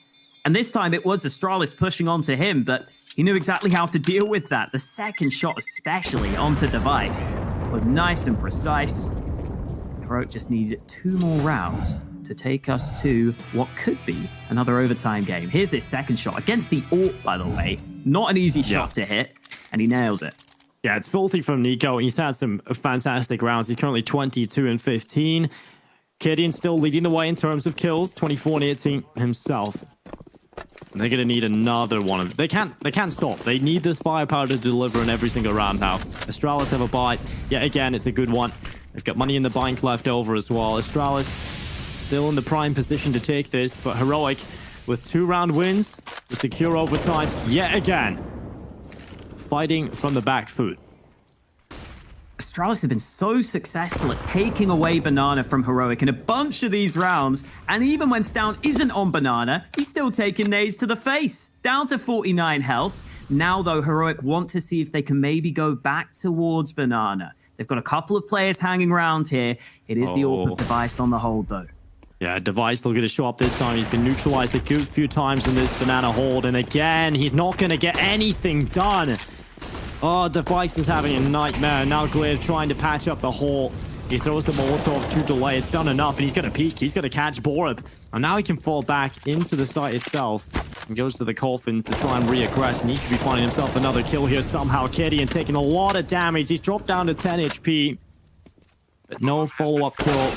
And this time it was Astralis pushing onto him, but he knew exactly how to deal with that. The second shot especially onto Device was nice and precise. Heroic just needed 2 more rounds to take us to what could be another overtime game. Here's this second shot against the AWP, by the way. Not an easy shot to hit, and he nails it. Yeah, it's filthy from Nico. He's had some fantastic rounds. He's currently 22 and 15. Cadian still leading the way in terms of kills, 24 and 18 himself. And they're going to need another one. They can't stop. They need this firepower to deliver in every single round now. Astralis have a buy. Yet again, it's a good one. They've got money in the bank left over as well. Astralis still in the prime position to take this, but Heroic with 2 round wins to secure overtime yet again. Fighting from the back foot. Astralis have been so successful at taking away Banana from Heroic in a bunch of these rounds, and even when Stown isn't on Banana, he's still taking nades to the face. Down to 49 health. Now, though, Heroic want to see if they can maybe go back towards Banana. They've got a couple of players hanging around here. It is the awkward Device on the hold, though. Yeah, Device still going to show up this time. He's been neutralized a good few times in this Banana hold, and again, he's not going to get anything done. Oh, Device is having a nightmare. Now Glaive trying to patch up the hole. He throws the Molotov to delay. It's done enough, and he's going to peek. He's going to catch Borb. And now he can fall back into the site itself and goes to the coffins to try and re-aggress. And he should be finding himself another kill here somehow. Cadian taking a lot of damage. He's dropped down to 10 HP. But no follow-up kill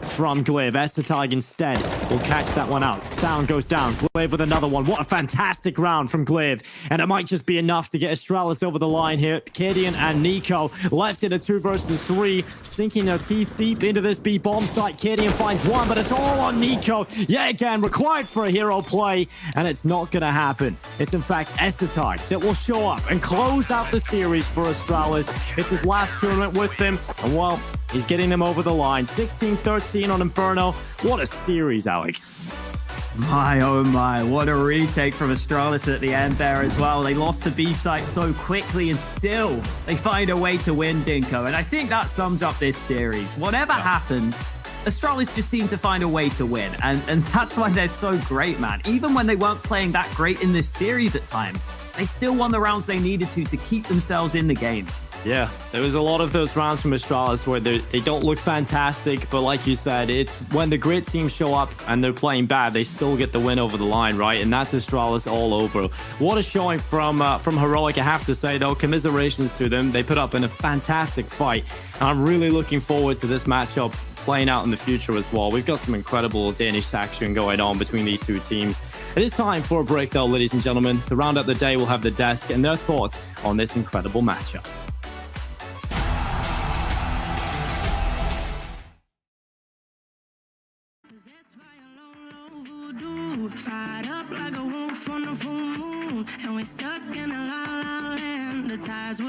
from Glaive. Estetag instead will catch that one out. Sound goes down. Glaive with another one. What a fantastic round from Glaive. And it might just be enough to get Astralis over the line here. Cadian and Nico left in a 2 versus 3, sinking their teeth deep into this B bomb site. Cadian finds one, but it's all on Nico. Yet again, required for a hero play, and it's not going to happen. It's in fact Estetag that will show up and close out the series for Astralis. It's his last tournament with them, and well, he's getting them over the line. 16-13 on Inferno. What a series, Alex. My, oh my, what a retake from Astralis at the end there as well. They lost the B site so quickly and still they find a way to win, Dinko. And I think that sums up this series. Whatever happens, Astralis just seem to find a way to win, and that's why they're so great, man. Even when they weren't playing that great in this series at times, they still won the rounds they needed to keep themselves in the games. Yeah, there was a lot of those rounds from Astralis where they don't look fantastic, but like you said, it's when the great teams show up and they're playing bad, they still get the win over the line, right? And that's Astralis all over. What a showing from Heroic, I have to say, though. Commiserations to them. They put up in a fantastic fight, and I'm really looking forward to this matchup playing out in the future as well. We've got some incredible Danish action going on between these two teams. It is time for a break, though, ladies and gentlemen. To round up the day, we'll have the desk and their thoughts on this incredible matchup. Possessed by a long, low voodoo, fired up like a wolf on a full moon, and we're stuck in a la la land. The tides will